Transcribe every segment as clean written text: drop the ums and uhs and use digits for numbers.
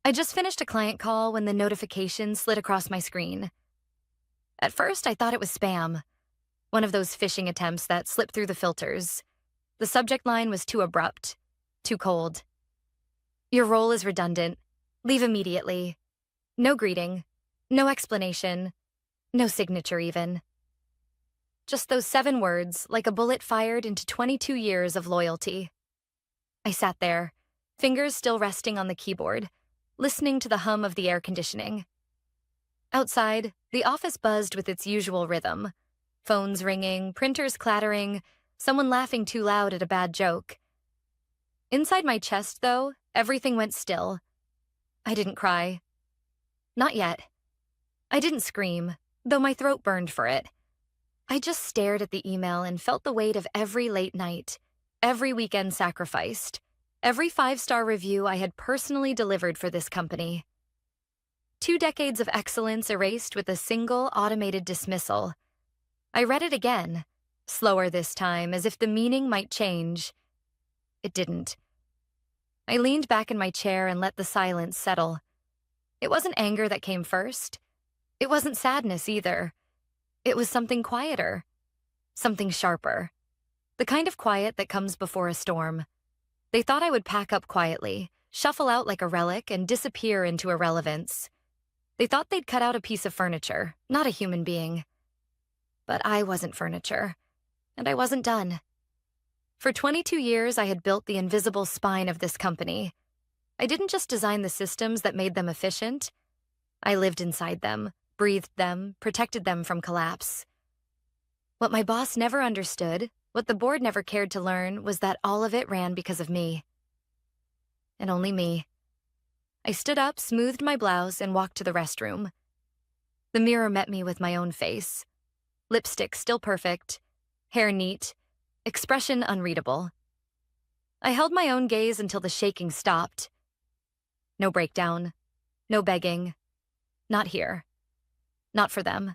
I just finished a client call when the notification slid across my screen. At first, I thought it was spam, one of those phishing attempts that slip through the filters. The subject line was too abrupt, too cold. Your role is redundant. Leave immediately. No greeting, no explanation, no signature even. Just those 7 words, like a bullet fired into 22 years of loyalty. I sat there, fingers still resting on the keyboard, listening to the hum of the air conditioning. Outside, the office buzzed with its usual rhythm. Phones ringing, printers clattering, someone laughing too loud at a bad joke. Inside my chest, though, everything went still. I didn't cry. Not yet. I didn't scream, though my throat burned for it. I just stared at the email and felt the weight of every late night, every weekend sacrificed, every 5-star review I had personally delivered for this company. 2 decades of excellence erased with a single automated dismissal. I read it again, slower this time, as if the meaning might change. It didn't. I leaned back in my chair and let the silence settle. It wasn't anger that came first. It wasn't sadness either. It was something quieter, something sharper. The kind of quiet that comes before a storm. They thought I would pack up quietly, shuffle out like a relic, and disappear into irrelevance. They thought they'd cut out a piece of furniture, not a human being. But I wasn't furniture, and I wasn't done. For 22 years, I had built the invisible spine of this company. I didn't just design the systems that made them efficient. I lived inside them, breathed them, protected them from collapse. What my boss never understood, what the board never cared to learn, was that all of it ran because of me. And only me. I stood up, smoothed my blouse, and walked to the restroom. The mirror met me with my own face. Lipstick still perfect, hair neat, expression unreadable. I held my own gaze until the shaking stopped. No breakdown, no begging. Not here. Not for them.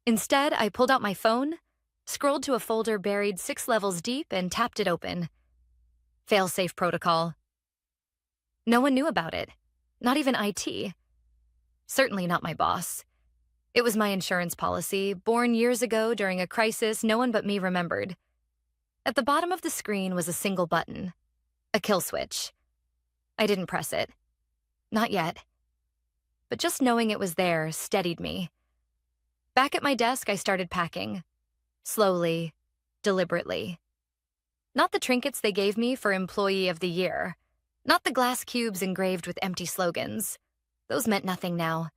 Instead, I pulled out my phone, scrolled to a folder buried 6 levels deep, and tapped it open. Fail-safe protocol. No one knew about it, not even IT. Certainly not my boss. It was my insurance policy, born years ago during a crisis no one but me remembered. At the bottom of the screen was a single button, a kill switch. I didn't press it. Not yet. But just knowing it was there steadied me. Back at my desk, I started packing. Slowly, deliberately. Not the trinkets they gave me for Employee of the Year. Not the glass cubes engraved with empty slogans. Those meant nothing now.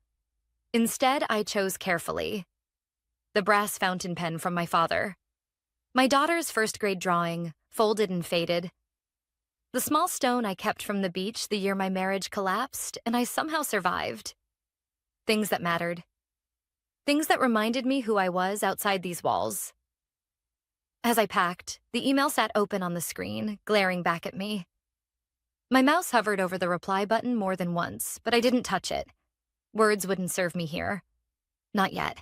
Instead, I chose carefully. The brass fountain pen from my father. My daughter's first-grade drawing, folded and faded. The small stone I kept from the beach the year my marriage collapsed, and I somehow survived. Things that mattered. Things that reminded me who I was outside these walls. As I packed, the email sat open on the screen, glaring back at me. My mouse hovered over the reply button more than once, but I didn't touch it. Words wouldn't serve me here. Not yet.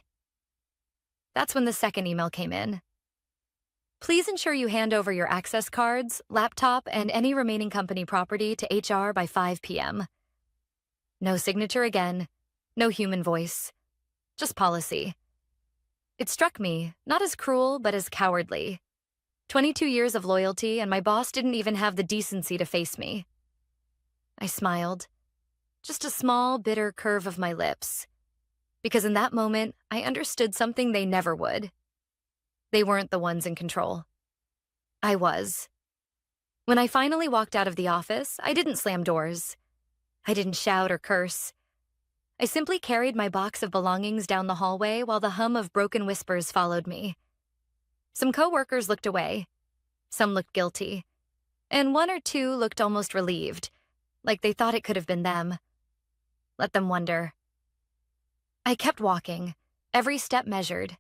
That's when the second email came in. Please ensure you hand over your access cards, laptop, and any remaining company property to HR by 5 p.m. No signature again. No human voice. Just policy. It struck me, not as cruel, but as cowardly. 22 years of loyalty, and my boss didn't even have the decency to face me. I smiled. Just a small, bitter curve of my lips. Because in that moment, I understood something they never would. They weren't the ones in control. I was. When I finally walked out of the office, I didn't slam doors. I didn't shout or curse. I simply carried my box of belongings down the hallway while the hum of broken whispers followed me. Some coworkers looked away. Some looked guilty. And 1 or 2 looked almost relieved, like they thought it could have been them. Let them wonder. I kept walking, every step measured,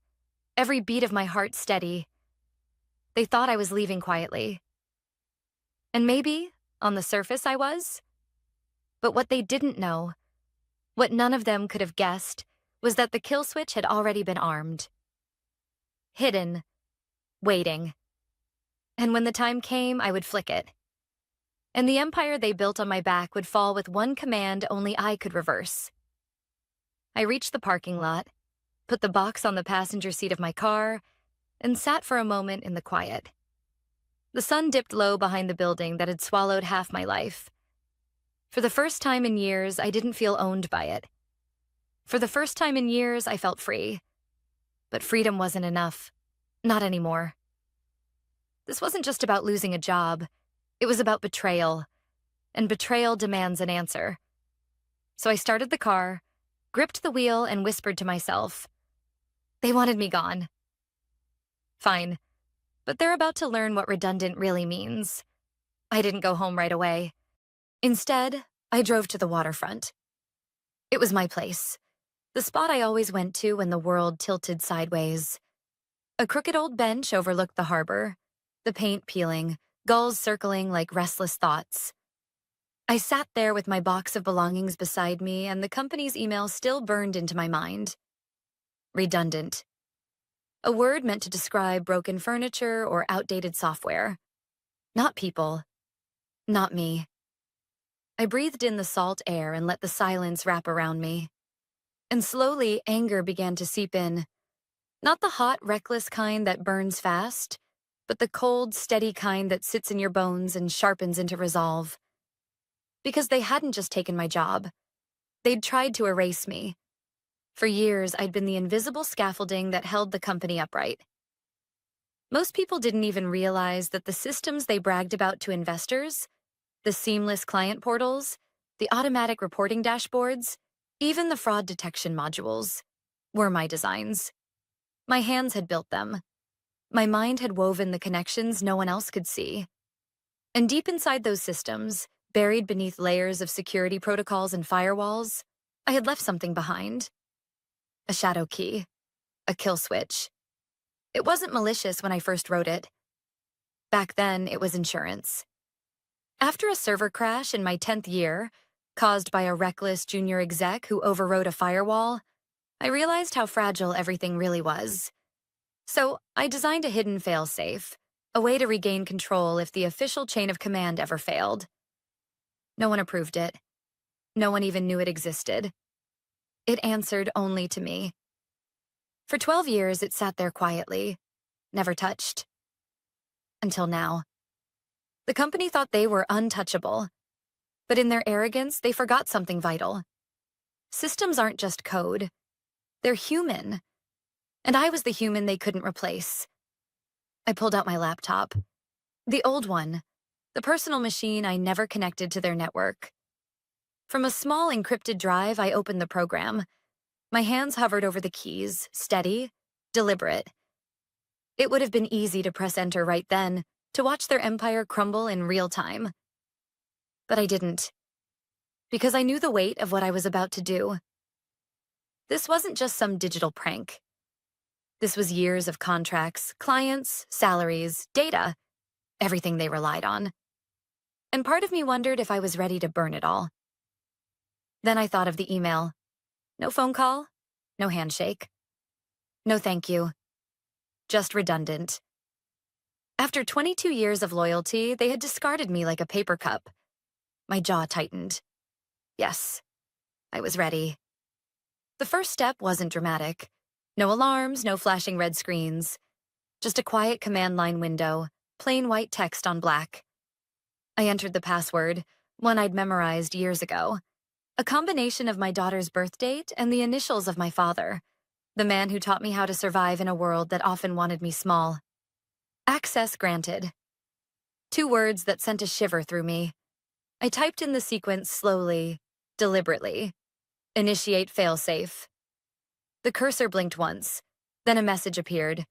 every beat of my heart steady. They thought I was leaving quietly. And maybe, on the surface, I was. But what they didn't know, what none of them could have guessed, was that the kill switch had already been armed. Hidden. Waiting. And when the time came, I would flick it. and the empire they built on my back would fall with one command only I could reverse. I reached the parking lot, put the box on the passenger seat of my car, and sat for a moment in the quiet. The sun dipped low behind the building that had swallowed half my life. For the first time in years, I didn't feel owned by it. For the first time in years, I felt free. But freedom wasn't enough. Not anymore. This wasn't just about losing a job. It was about betrayal. And betrayal demands an answer. So I started the car, gripped the wheel, and whispered to myself, "They wanted me gone." Fine. But they're about to learn what redundant really means. I didn't go home right away. Instead, I drove to the waterfront. It was my place. The spot I always went to when the world tilted sideways. A crooked old bench overlooked the harbor, the paint peeling, gulls circling like restless thoughts. I sat there with my box of belongings beside me, and the company's email still burned into my mind. Redundant. A word meant to describe broken furniture or outdated software. Not people. Not me. I breathed in the salt air and let the silence wrap around me. And slowly, anger began to seep in. Not the hot, reckless kind that burns fast, but the cold, steady kind that sits in your bones and sharpens into resolve. Because they hadn't just taken my job. They'd tried to erase me. For years, I'd been the invisible scaffolding that held the company upright. Most people didn't even realize that the systems they bragged about to investors, the seamless client portals, the automatic reporting dashboards, even the fraud detection modules, were my designs. My hands had built them. My mind had woven the connections no one else could see. And deep inside those systems, buried beneath layers of security protocols and firewalls, I had left something behind. A shadow key. A kill switch. It wasn't malicious when I first wrote it. Back then, it was insurance. After a server crash in my 10th year, caused by a reckless junior exec who overrode a firewall, I realized how fragile everything really was. So I designed a hidden failsafe, a way to regain control if the official chain of command ever failed. No one approved it. No one even knew it existed. It answered only to me. For 12 years, it sat there quietly, never touched. Until now. The company thought they were untouchable, but in their arrogance, they forgot something vital. Systems aren't just code. They're human. And I was the human they couldn't replace. I pulled out my laptop. The old one. The personal machine I never connected to their network. From a small encrypted drive, I opened the program. My hands hovered over the keys, steady, deliberate. It would have been easy to press enter right then, to watch their empire crumble in real time. But I didn't. Because I knew the weight of what I was about to do. This wasn't just some digital prank. This was years of contracts, clients, salaries, data, everything they relied on. And part of me wondered if I was ready to burn it all. Then I thought of the email. No phone call, no handshake. No thank you. Just redundant. After 22 years of loyalty, they had discarded me like a paper cup. My jaw tightened. Yes, I was ready. The first step wasn't dramatic. No alarms, no flashing red screens. Just a quiet command line window, plain white text on black. I entered the password, one I'd memorized years ago. A combination of my daughter's birth date and the initials of my father, the man who taught me how to survive in a world that often wanted me small. Access granted. 2 words that sent a shiver through me. I typed in the sequence slowly, deliberately. Initiate failsafe. The cursor blinked once, then a message appeared.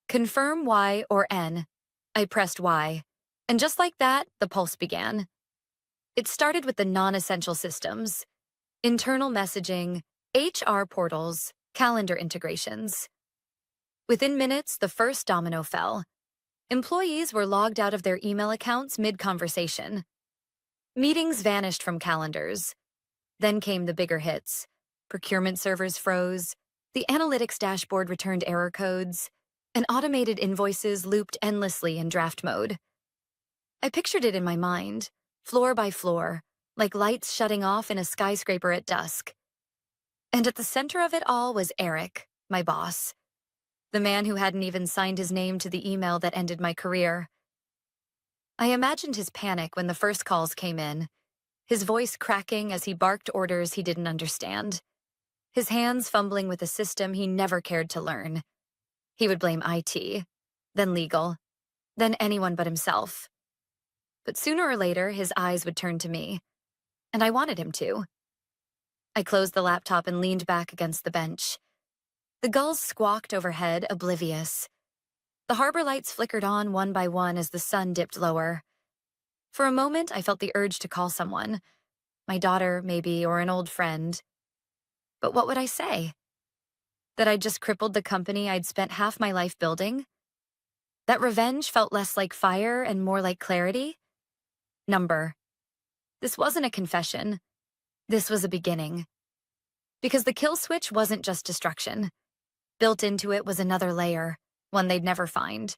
Confirm Y or N. I pressed Y, and just like that, the pulse began. It started with the non-essential systems, internal messaging, HR portals, calendar integrations. Within minutes, the first domino fell. Employees were logged out of their email accounts mid-conversation. Meetings vanished from calendars. Then came the bigger hits. Procurement servers froze, the analytics dashboard returned error codes, and automated invoices looped endlessly in draft mode. I pictured it in my mind, floor by floor, like lights shutting off in a skyscraper at dusk. And at the center of it all was Eric, my boss, the man who hadn't even signed his name to the email that ended my career. I imagined his panic when the first calls came in, his voice cracking as he barked orders he didn't understand, his hands fumbling with a system he never cared to learn. He would blame IT, then legal, then anyone but himself. But sooner or later, his eyes would turn to me, and I wanted him to. I closed the laptop and leaned back against the bench. The gulls squawked overhead, oblivious. The harbor lights flickered on one by one as the sun dipped lower. For a moment, I felt the urge to call someone, my daughter, maybe, or an old friend. But what would I say? That I'd just crippled the company I'd spent half my life building? That revenge felt less like fire and more like clarity? Number. This wasn't a confession. This was a beginning. Because the kill switch wasn't just destruction. Built into it was another layer, one they'd never find.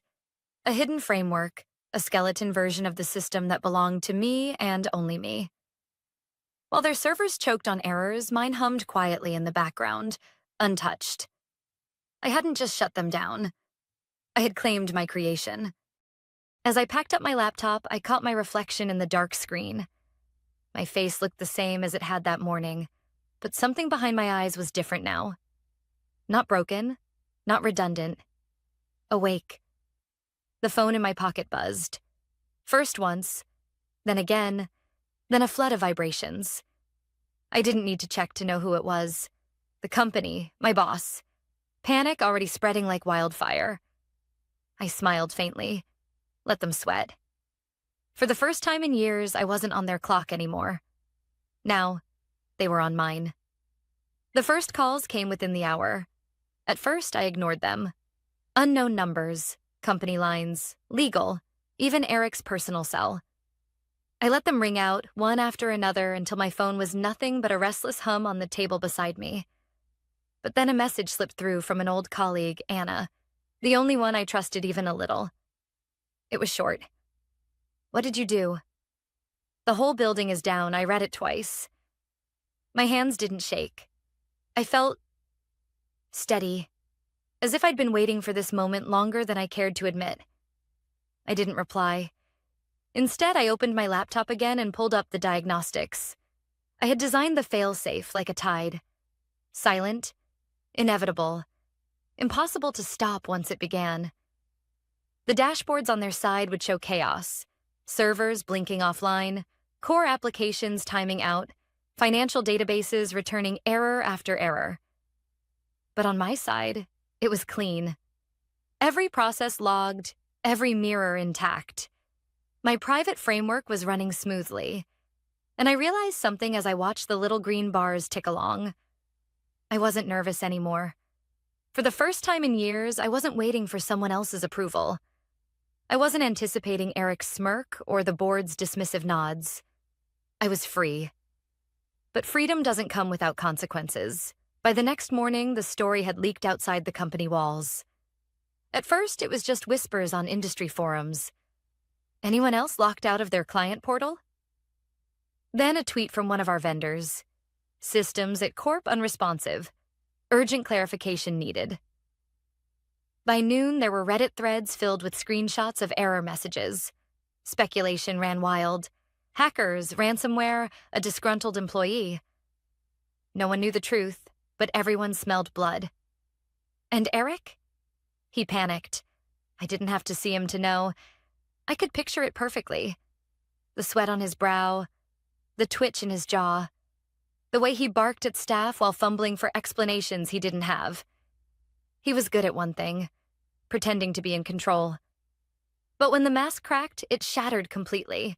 A hidden framework, a skeleton version of the system that belonged to me and only me. While their servers choked on errors, mine hummed quietly in the background, untouched. I hadn't just shut them down. I had claimed my creation. As I packed up my laptop, I caught my reflection in the dark screen. My face looked the same as it had that morning, but something behind my eyes was different now. Not broken, not redundant. Awake. The phone in my pocket buzzed. First once, then again, then a flood of vibrations. I didn't need to check to know who it was. The company, my boss. Panic already spreading like wildfire. I smiled faintly. Let them sweat. For the first time in years, I wasn't on their clock anymore. Now, they were on mine. The first calls came within the hour. At first, I ignored them. Unknown numbers, company lines, legal, even Eric's personal cell. I let them ring out, one after another, until my phone was nothing but a restless hum on the table beside me. But then a message slipped through from an old colleague, Anna, the only one I trusted even a little. It was short. What did you do? The whole building is down. I read it twice. My hands didn't shake. I felt steady, as if I'd been waiting for this moment longer than I cared to admit. I didn't reply. Instead, I opened my laptop again and pulled up the diagnostics. I had designed the fail-safe like a tide. Silent, inevitable, impossible to stop once it began. The dashboards on their side would show chaos. Servers blinking offline, core applications timing out, financial databases returning error after error. But on my side, it was clean. Every process logged, every mirror intact. My private framework was running smoothly, and I realized something as I watched the little green bars tick along. I wasn't nervous anymore. For the first time in years, I wasn't waiting for someone else's approval. I wasn't anticipating Eric's smirk or the board's dismissive nods. I was free. But freedom doesn't come without consequences. By the next morning, the story had leaked outside the company walls. At first, it was just whispers on industry forums. Anyone else locked out of their client portal? Then a tweet from one of our vendors. Systems at Corp unresponsive. Urgent clarification needed. By noon, there were Reddit threads filled with screenshots of error messages. Speculation ran wild. Hackers, ransomware, a disgruntled employee. No one knew the truth, but everyone smelled blood. And Eric? He panicked. I didn't have to see him to know. I could picture it perfectly. The sweat on his brow, the twitch in his jaw, the way he barked at staff while fumbling for explanations he didn't have. He was good at one thing, pretending to be in control. But when the mask cracked, it shattered completely.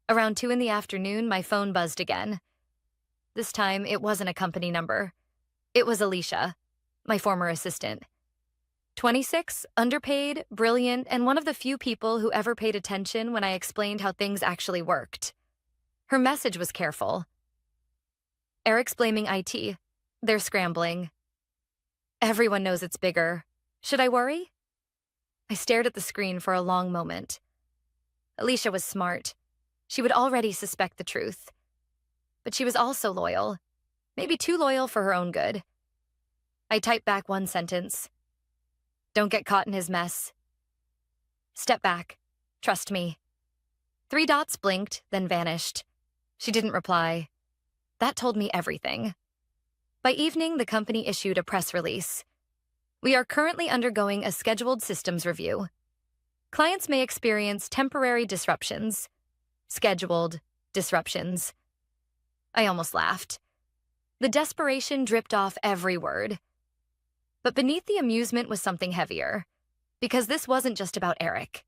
Around 2 in the afternoon, my phone buzzed again. This time, it wasn't a company number. It was Alicia, my former assistant. 26, underpaid, brilliant, and one of the few people who ever paid attention when I explained how things actually worked. Her message was careful. Eric's blaming IT. They're scrambling. Everyone knows it's bigger. Should I worry? I stared at the screen for a long moment. Alicia was smart. She would already suspect the truth. But she was also loyal, maybe too loyal for her own good. I typed back one sentence. Don't get caught in his mess. Step back. Trust me. 3 dots blinked, then vanished. She didn't reply. That told me everything. By evening, the company issued a press release. We are currently undergoing a scheduled systems review. Clients may experience temporary disruptions. Scheduled disruptions. I almost laughed. The desperation dripped off every word. But beneath the amusement was something heavier. Because this wasn't just about Eric.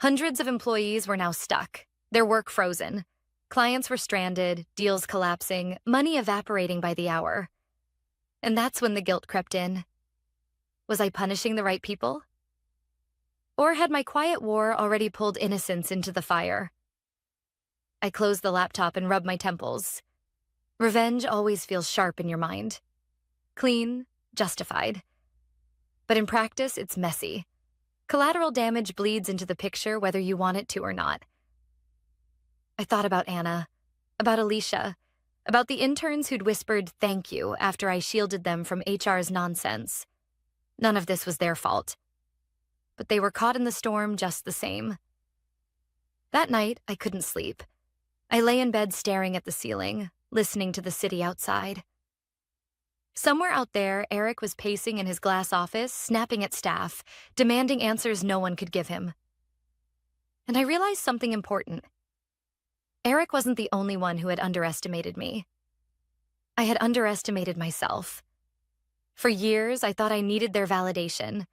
Hundreds of employees were now stuck, their work frozen. Clients were stranded, deals collapsing, money evaporating by the hour. And that's when the guilt crept in. Was I punishing the right people? Or had my quiet war already pulled innocence into the fire? I closed the laptop and rubbed my temples. Revenge always feels sharp in your mind. Clean, justified. But in practice, it's messy. Collateral damage bleeds into the picture whether you want it to or not. I thought about Anna, about Alicia, about the interns who'd whispered thank you after I shielded them from HR's nonsense. None of this was their fault. But they were caught in the storm just the same. That night, I couldn't sleep. I lay in bed staring at the ceiling, listening to the city outside. Somewhere out there, Eric was pacing in his glass office, snapping at staff, demanding answers no one could give him. And I realized something important. Eric wasn't the only one who had underestimated me. I had underestimated myself. For years, I thought I needed their validation,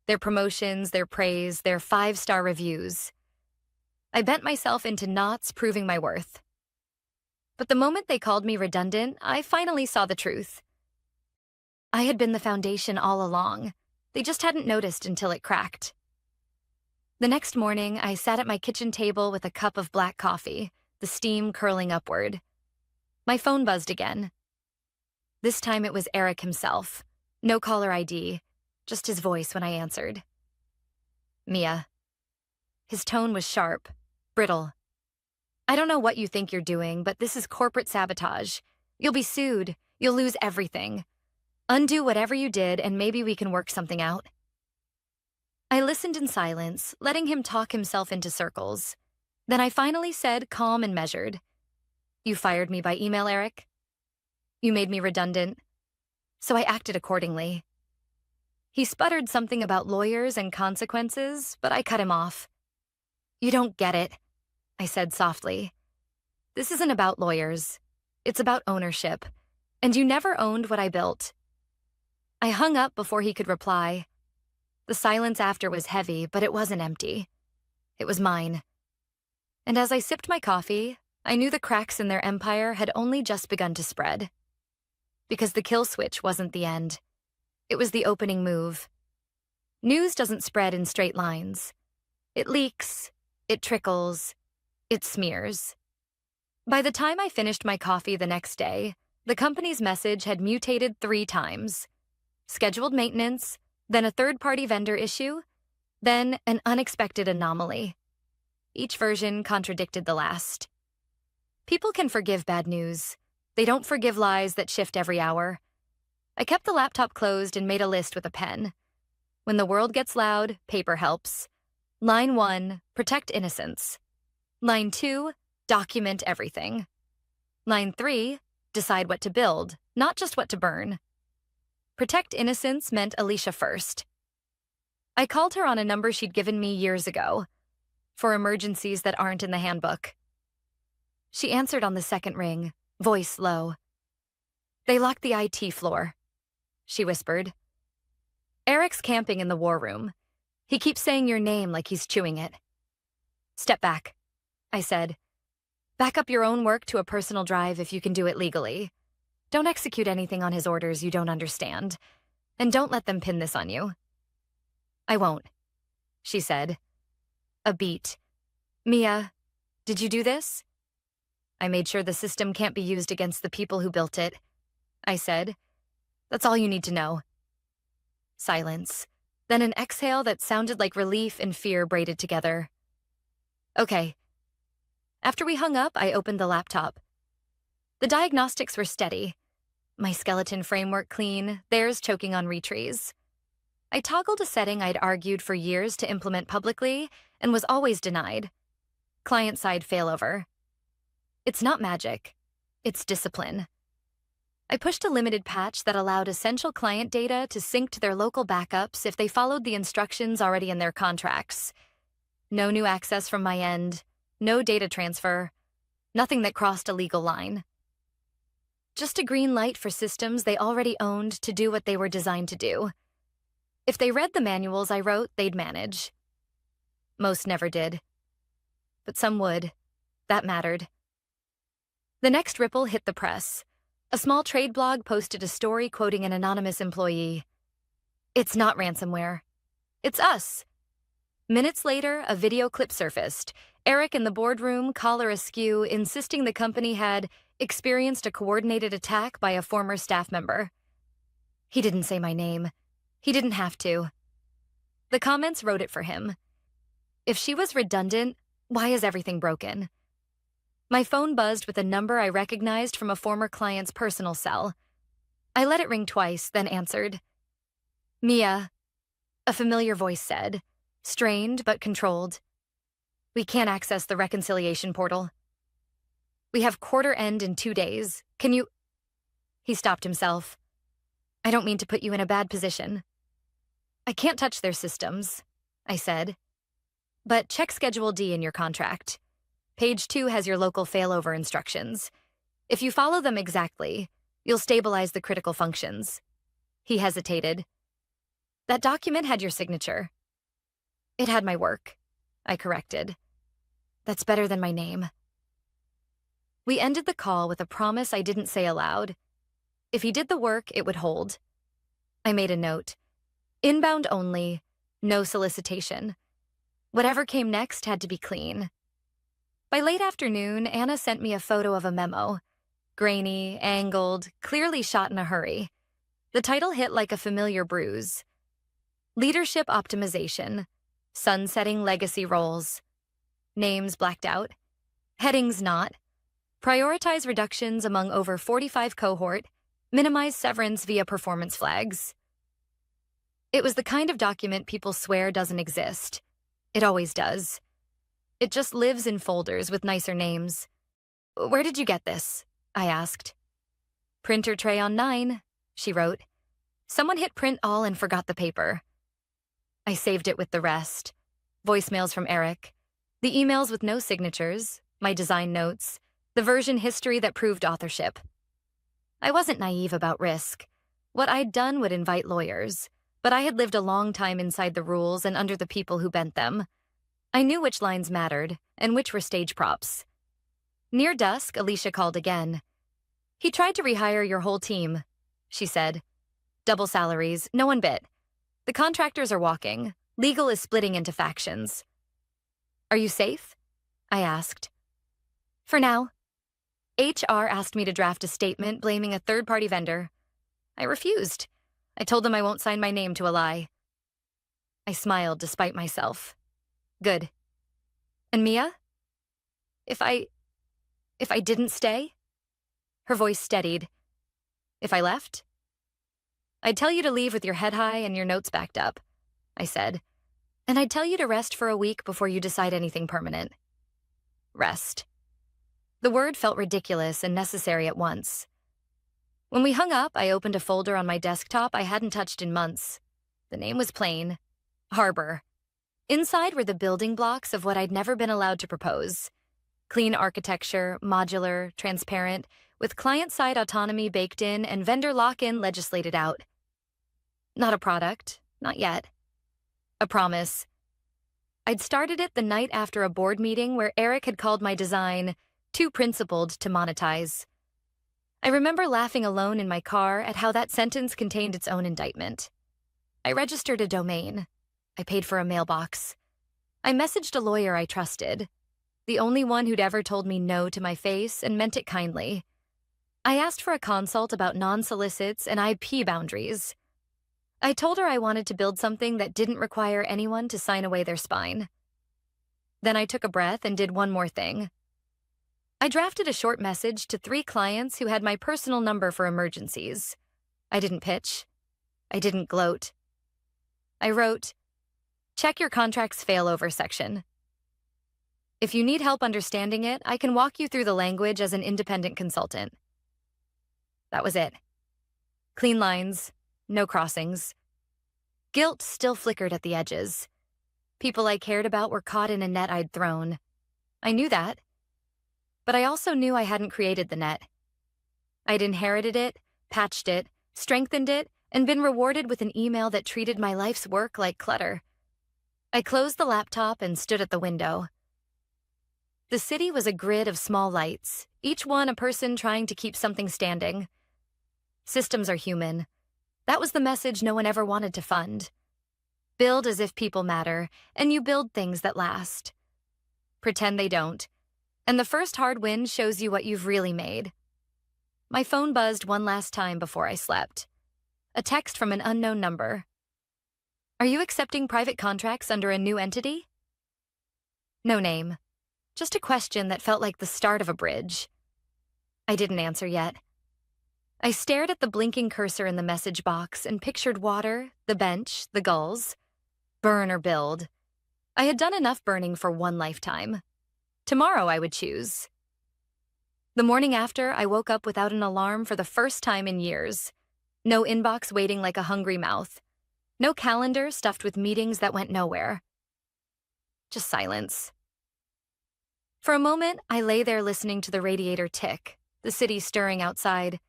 their promotions, their praise, their 5-star reviews. I bent myself into knots proving my worth. But the moment they called me redundant, I finally saw the truth. I had been the foundation all along. They just hadn't noticed until it cracked. The next morning, I sat at my kitchen table with a cup of black coffee, the steam curling upward. My phone buzzed again. This time it was Eric himself. No caller ID, just his voice when I answered. Mia. His tone was sharp, brittle. I don't know what you think you're doing, but this is corporate sabotage. You'll be sued. You'll lose everything. Undo whatever you did, and maybe we can work something out. I listened in silence, letting him talk himself into circles. Then I finally said, calm and measured, You fired me by email, Eric? You made me redundant. So I acted accordingly. He sputtered something about lawyers and consequences, but I cut him off. You don't get it, I said softly. This isn't about lawyers. It's about ownership. And you never owned what I built. I hung up before he could reply. The silence after was heavy, but it wasn't empty. It was mine. And as I sipped my coffee, I knew the cracks in their empire had only just begun to spread. Because the kill switch wasn't the end. It was the opening move. News doesn't spread in straight lines. It leaks, it trickles, it smears. By the time I finished my coffee the next day, the company's message had mutated 3 times. Scheduled maintenance, then a third-party vendor issue, then an unexpected anomaly. Each version contradicted the last. People can forgive bad news. They don't forgive lies that shift every hour. I kept the laptop closed and made a list with a pen. When the world gets loud, paper helps. Line 1, protect innocence. Line 2, document everything. Line 3, decide what to build, not just what to burn. Protect innocence meant Alicia first. I called her on a number she'd given me years ago, for emergencies that aren't in the handbook. She answered on the second ring, voice low. They locked the IT floor, she whispered. Eric's camping in the war room. He keeps saying your name like he's chewing it. Step back, I said. Back up your own work to a personal drive if you can do it legally. Don't execute anything on his orders you don't understand. And don't let them pin this on you. I won't, she said. A beat. Mia, did you do this? I made sure the system can't be used against the people who built it, I said. That's all you need to know. Silence. Then an exhale that sounded like relief and fear braided together. Okay. After we hung up, I opened the laptop. The diagnostics were steady. My skeleton framework clean, theirs choking on retrees. I toggled a setting I'd argued for years to implement publicly and was always denied. Client-side failover. It's not magic. It's discipline. I pushed a limited patch that allowed essential client data to sync to their local backups if they followed the instructions already in their contracts. No new access from my end, no data transfer, nothing that crossed a legal line. Just a green light for systems they already owned to do what they were designed to do. If they read the manuals I wrote, they'd manage. Most never did. But some would. That mattered. The next ripple hit the press. A small trade blog posted a story quoting an anonymous employee. "It's not ransomware. It's us." Minutes later, a video clip surfaced. Eric in the boardroom, collar askew, insisting the company had experienced a coordinated attack by a former staff member. He didn't say my name. He didn't have to. The comments wrote it for him. If she was redundant, why is everything broken? My phone buzzed with a number I recognized from a former client's personal cell. I let it ring twice, then answered. "Mia," a familiar voice said, strained but controlled. "We can't access the reconciliation portal. We have quarter end in 2 days. Can you—" He stopped himself. "I don't mean to put you in a bad position." "I can't touch their systems," I said. "But check Schedule D in your contract. Page 2 has your local failover instructions. If you follow them exactly, you'll stabilize the critical functions." He hesitated. "That document had your signature." "It had my work," I corrected. "That's better than my name." We ended the call with a promise I didn't say aloud. If he did the work, it would hold. I made a note. Inbound only, no solicitation. Whatever came next had to be clean. By late afternoon, Anna sent me a photo of a memo. Grainy, angled, clearly shot in a hurry. The title hit like a familiar bruise. Leadership Optimization. Sunsetting Legacy Roles. Names blacked out. Headings not. Prioritize reductions among over 45 cohort. Minimize severance via performance flags. It was the kind of document people swear doesn't exist. It always does. It just lives in folders with nicer names. "Where did you get this?" I asked. "Printer tray on 9, she wrote. "Someone hit print all and forgot the paper." I saved it with the rest. Voicemails from Eric. The emails with no signatures, my design notes, the version history that proved authorship. I wasn't naive about risk. What I'd done would invite lawyers, but I had lived a long time inside the rules and under the people who bent them. I knew which lines mattered and which were stage props. Near dusk, Alicia called again. "He tried to rehire your whole team," she said. "Double salaries, no one bit. The contractors are walking. Legal is splitting into factions." "Are you safe?" I asked. "For now." HR asked me to draft a statement blaming a third-party vendor. I refused. I told them I won't sign my name to a lie. I smiled despite myself. "Good. And Mia? If I didn't stay?" Her voice steadied. "If I left?" "I'd tell you to leave with your head high and your notes backed up," I said. "And I'd tell you to rest for a week before you decide anything permanent." Rest. The word felt ridiculous and necessary at once. When we hung up, I opened a folder on my desktop I hadn't touched in months. The name was plain. Harbor. Inside were the building blocks of what I'd never been allowed to propose. Clean architecture, modular, transparent, with client-side autonomy baked in and vendor lock-in legislated out. Not a product, not yet. A promise. I'd started it the night after a board meeting where Eric had called my design too principled to monetize. I remember laughing alone in my car at how that sentence contained its own indictment. I registered a domain. I paid for a mailbox. I messaged a lawyer I trusted, the only one who'd ever told me no to my face and meant it kindly. I asked for a consult about non-solicits and IP boundaries. I told her I wanted to build something that didn't require anyone to sign away their spine. Then I took a breath and did one more thing. I drafted a short message to 3 clients who had my personal number for emergencies. I didn't pitch. I didn't gloat. I wrote, "Check your contract's failover section. If you need help understanding it, I can walk you through the language as an independent consultant." That was it. Clean lines, no crossings. Guilt still flickered at the edges. People I cared about were caught in a net I'd thrown. I knew that. But I also knew I hadn't created the net. I'd inherited it, patched it, strengthened it, and been rewarded with an email that treated my life's work like clutter. I closed the laptop and stood at the window. The city was a grid of small lights, each one a person trying to keep something standing. Systems are human. That was the message no one ever wanted to fund. Build as if people matter, and you build things that last. Pretend they don't. And the first hard win shows you what you've really made. My phone buzzed one last time before I slept. A text from an unknown number. "Are you accepting private contracts under a new entity?" No name. Just a question that felt like the start of a bridge. I didn't answer yet. I stared at the blinking cursor in the message box and pictured water, the bench, the gulls. Burn or build. I had done enough burning for one lifetime. Tomorrow I would choose. The morning after, I woke up without an alarm for the first time in years. No inbox waiting like a hungry mouth. No calendar stuffed with meetings that went nowhere. Just silence. For a moment, I lay there listening to the radiator tick, the city stirring outside,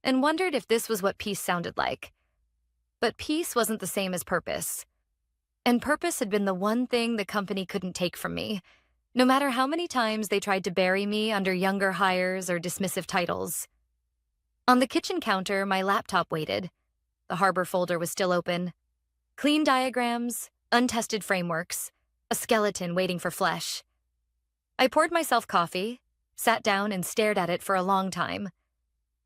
and wondered if this was what peace sounded like. But peace wasn't the same as purpose. And purpose had been the one thing the company couldn't take from me, no matter how many times they tried to bury me under younger hires or dismissive titles. On the kitchen counter, my laptop waited. The harbor folder was still open. Clean diagrams, untested frameworks, a skeleton waiting for flesh. I poured myself coffee, sat down and stared at it for a long time.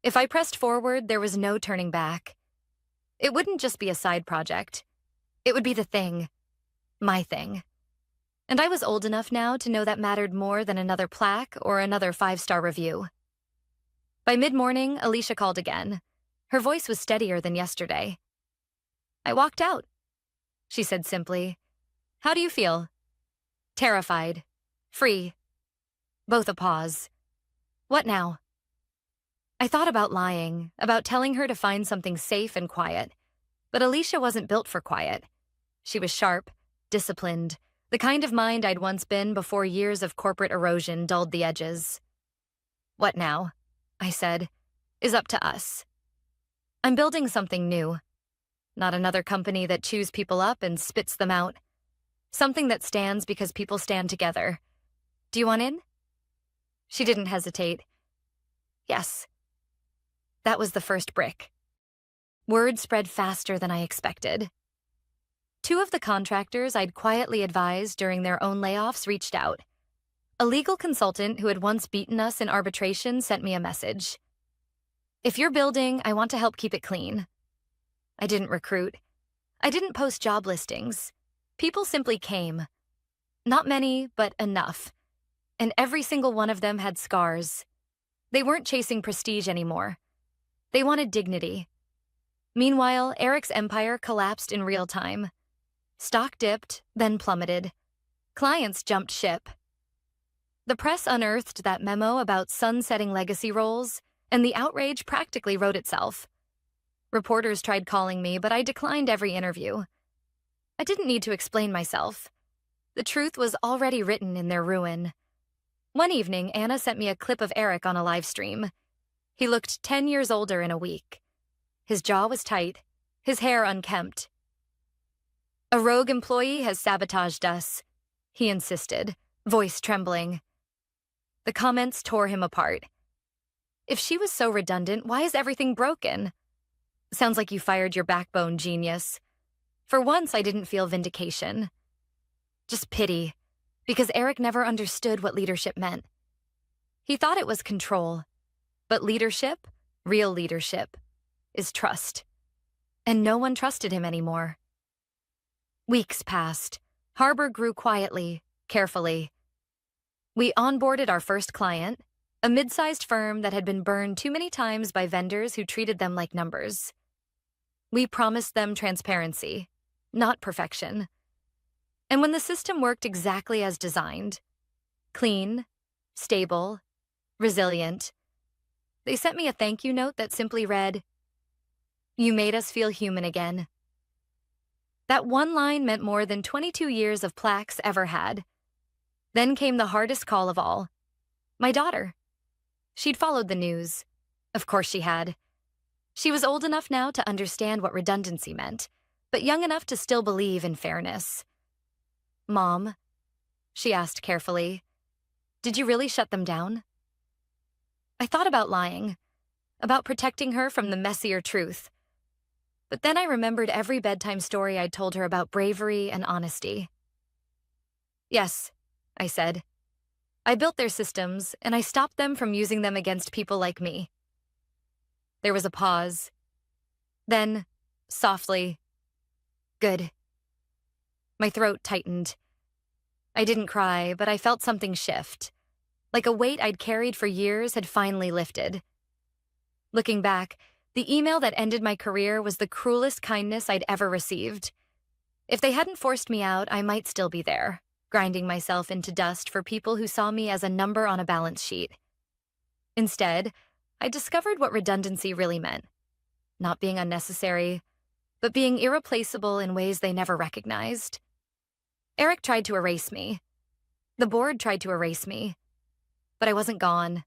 If I pressed forward, there was no turning back. It wouldn't just be a side project. It would be the thing. My thing. And I was old enough now to know that mattered more than another plaque or another 5-star review. By mid-morning, Alicia called again. Her voice was steadier than yesterday. "I walked out," she said simply. "How do you feel?" "Terrified. Free." Both a pause. "What now?" I thought about lying, about telling her to find something safe and quiet. But Alicia wasn't built for quiet. She was sharp, disciplined, the kind of mind I'd once been before years of corporate erosion dulled the edges. "What now?" I said, "is up to us. I'm building something new. Not another company that chews people up and spits them out. Something that stands because people stand together. Do you want in?" She didn't hesitate. "Yes." That was the first brick. Word spread faster than I expected. 2 of the contractors I'd quietly advised during their own layoffs reached out. A legal consultant who had once beaten us in arbitration sent me a message. "If you're building, I want to help keep it clean." I didn't recruit. I didn't post job listings. People simply came. Not many, but enough. And every single one of them had scars. They weren't chasing prestige anymore. They wanted dignity. Meanwhile, Eric's empire collapsed in real time. Stock dipped, then plummeted. Clients jumped ship. The press unearthed that memo about sunsetting legacy roles, and the outrage practically wrote itself. Reporters tried calling me, but I declined every interview. I didn't need to explain myself. The truth was already written in their ruin. One evening, Anna sent me a clip of Eric on a live stream. He looked 10 years older in a week. His jaw was tight, his hair unkempt. "A rogue employee has sabotaged us," he insisted, voice trembling. The comments tore him apart. If she was so redundant, why is everything broken? Sounds like you fired your backbone, genius. For once, I didn't feel vindication. Just pity, because Eric never understood what leadership meant. He thought it was control. But leadership, real leadership, is trust. And no one trusted him anymore. Weeks passed. Harbor grew quietly, carefully. We onboarded our first client. a mid-sized firm that had been burned too many times by vendors who treated them like numbers. We promised them transparency, not perfection. And when the system worked exactly as designed, clean, stable, resilient, they sent me a thank you note that simply read, "You made us feel human again." That one line meant more than 22 years of plaques ever had. Then came the hardest call of all. My daughter. She'd followed the news. Of course she had. She was old enough now to understand what redundancy meant, but young enough to still believe in fairness. "Mom," she asked carefully, "did you really shut them down?" I thought about lying, about protecting her from the messier truth. But then I remembered every bedtime story I'd told her about bravery and honesty. "Yes," I said. "I built their systems, and I stopped them from using them against people like me." There was a pause. Then, softly, "Good." My throat tightened. I didn't cry, but I felt something shift, like a weight I'd carried for years had finally lifted. Looking back, the email that ended my career was the cruelest kindness I'd ever received. If they hadn't forced me out, I might still be there, grinding myself into dust for people who saw me as a number on a balance sheet. Instead, I discovered what redundancy really meant. Not being unnecessary, but being irreplaceable in ways they never recognized. Eric tried to erase me. The board tried to erase me. But I wasn't gone.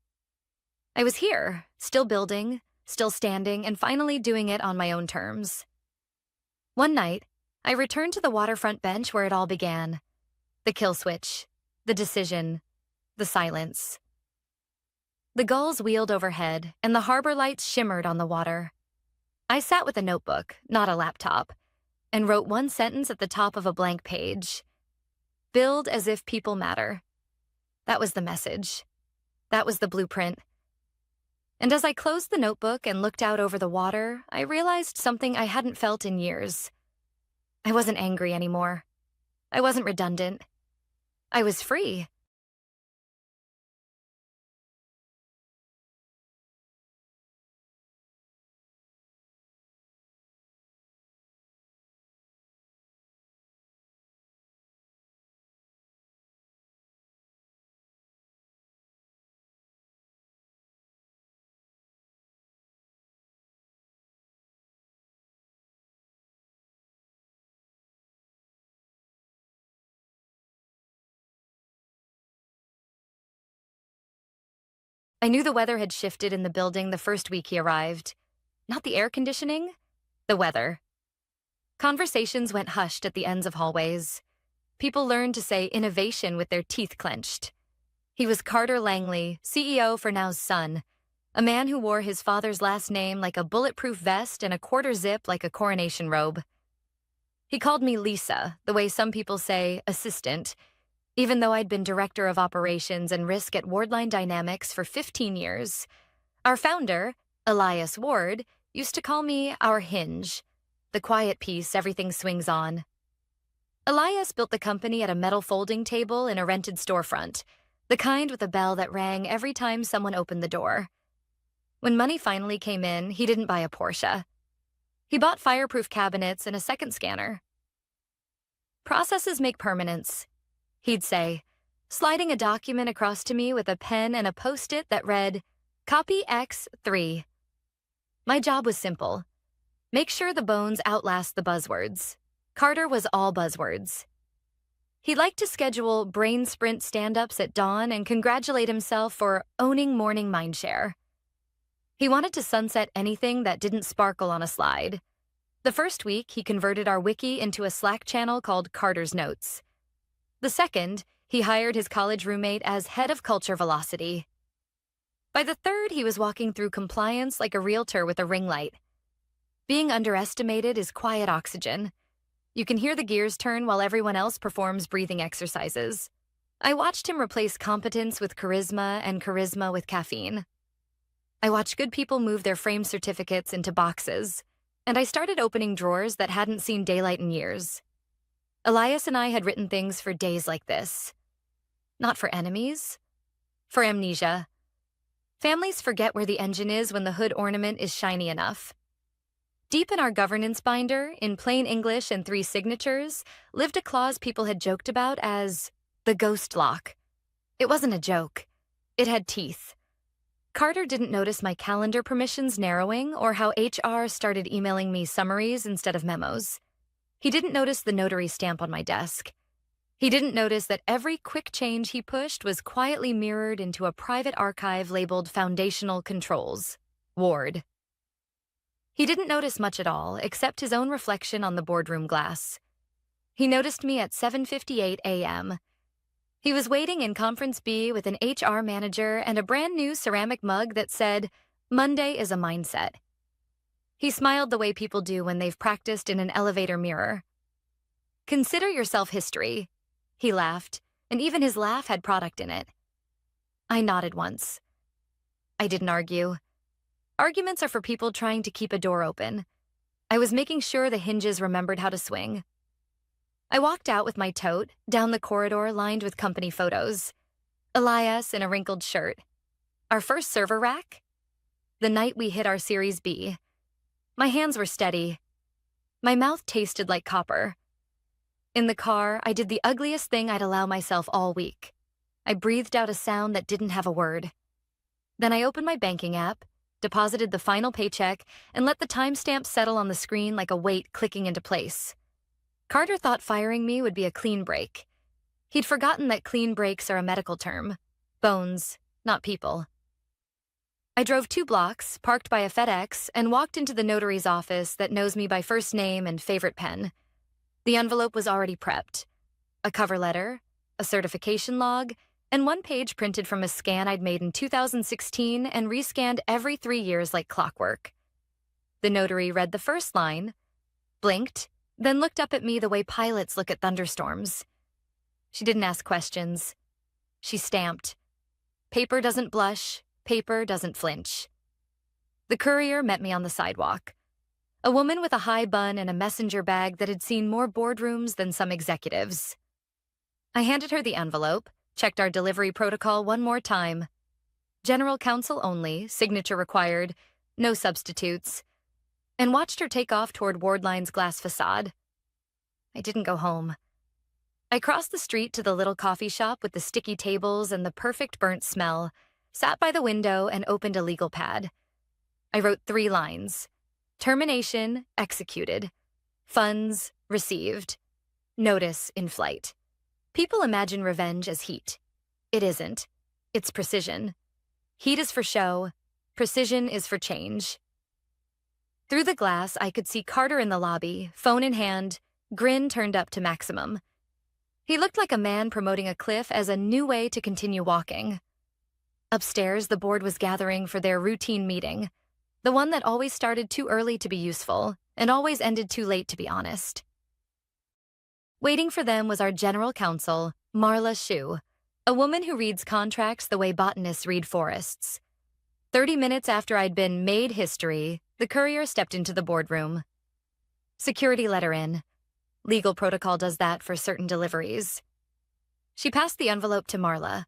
I was here, still building, still standing, and finally doing it on my own terms. One night, I returned to the waterfront bench where it all began. The kill switch, the decision, the silence. The gulls wheeled overhead, and the harbor lights shimmered on the water. I sat with a notebook, not a laptop, and wrote one sentence at the top of a blank page. Build as if people matter. That was the message. That was the blueprint. And as I closed the notebook and looked out over the water, I realized something I hadn't felt in years. I wasn't angry anymore. I wasn't redundant. I was free. I knew the weather had shifted in the building the first week he arrived. Not the air conditioning, the weather. Conversations went hushed at the ends of hallways. People learned to say innovation with their teeth clenched. He was Carter Langley, CEO for Now's son, a man who wore his father's last name like a bulletproof vest and a quarter zip like a coronation robe. He called me Lisa, the way some people say assistant, even though I'd been director of operations and risk at Wardline Dynamics for 15 years. Our founder, Elias Ward, used to call me our hinge, the quiet piece everything swings on. Elias built the company at a metal folding table in a rented storefront, the kind with a bell that rang every time someone opened the door. When money finally came in, he didn't buy a Porsche. He bought fireproof cabinets and a second scanner. "Processes make permanence," he'd say, sliding a document across to me with a pen and a Post-it that read, "Copy X3." My job was simple. Make sure the bones outlast the buzzwords. Carter was all buzzwords. He liked to schedule brain sprint stand-ups at dawn and congratulate himself for owning morning mindshare. He wanted to sunset anything that didn't sparkle on a slide. The first week, he converted our wiki into a Slack channel called Carter's Notes. The second, he hired his college roommate as head of culture velocity. By the third, he was walking through compliance like a realtor with a ring light. Being underestimated is quiet oxygen. You can hear the gears turn while everyone else performs breathing exercises. I watched him replace competence with charisma and charisma with caffeine. I watched good people move their framed certificates into boxes, and I started opening drawers that hadn't seen daylight in years. Elias and I had written things for days like this. Not for enemies, for amnesia. Families forget where the engine is when the hood ornament is shiny enough. Deep in our governance binder, in plain English and 3 signatures, lived a clause people had joked about as the ghost lock. It wasn't a joke. It had teeth. Carter didn't notice my calendar permissions narrowing or how HR started emailing me summaries instead of memos. He didn't notice the notary stamp on my desk. He didn't notice that every quick change he pushed was quietly mirrored into a private archive labeled Foundational Controls, Ward. He didn't notice much at all, except his own reflection on the boardroom glass. He noticed me at 7:58 a.m. He was waiting in Conference B with an HR manager and a brand new ceramic mug that said, "Monday is a mindset." He smiled the way people do when they've practiced in an elevator mirror. "Consider yourself history." He laughed, and even his laugh had product in it. I nodded once. I didn't argue. Arguments are for people trying to keep a door open. I was making sure the hinges remembered how to swing. I walked out with my tote, down the corridor lined with company photos. Elias in a wrinkled shirt. Our first server rack? The night we hit our Series B. My hands were steady. My mouth tasted like copper. In the car, I did the ugliest thing I'd allow myself all week. I breathed out a sound that didn't have a word. Then I opened my banking app, deposited the final paycheck, and let the timestamp settle on the screen like a weight clicking into place. Carter thought firing me would be a clean break. He'd forgotten that clean breaks are a medical term. Bones, not people. I drove 2 blocks, parked by a FedEx, and walked into the notary's office that knows me by first name and favorite pen. The envelope was already prepped. A cover letter, a certification log, and 1 page printed from a scan I'd made in 2016 and rescanned every 3 years like clockwork. The notary read the first line, blinked, then looked up at me the way pilots look at thunderstorms. She didn't ask questions. She stamped. Paper doesn't blush, paper doesn't flinch. The courier met me on the sidewalk. A woman with a high bun and a messenger bag that had seen more boardrooms than some executives. I handed her the envelope, checked our delivery protocol one more time. General counsel only, signature required, no substitutes, and watched her take off toward Wardline's glass facade. I didn't go home. I crossed the street to the little coffee shop with the sticky tables and the perfect burnt smell, sat by the window and opened a legal pad. I wrote 3 lines. Termination, executed. Funds, received. Notice, in flight. People imagine revenge as heat. It isn't. It's precision. Heat is for show. Precision is for change. Through the glass, I could see Carter in the lobby, phone in hand, grin turned up to maximum. He looked like a man promoting a cliff as a new way to continue walking. Upstairs, the board was gathering for their routine meeting, the one that always started too early to be useful and always ended too late to be honest. Waiting for them was our general counsel, Marla Shu, a woman who reads contracts the way botanists read forests. 30 minutes after I'd been made history, the courier stepped into the boardroom. Security let her in. Legal protocol does that for certain deliveries. She passed the envelope to Marla.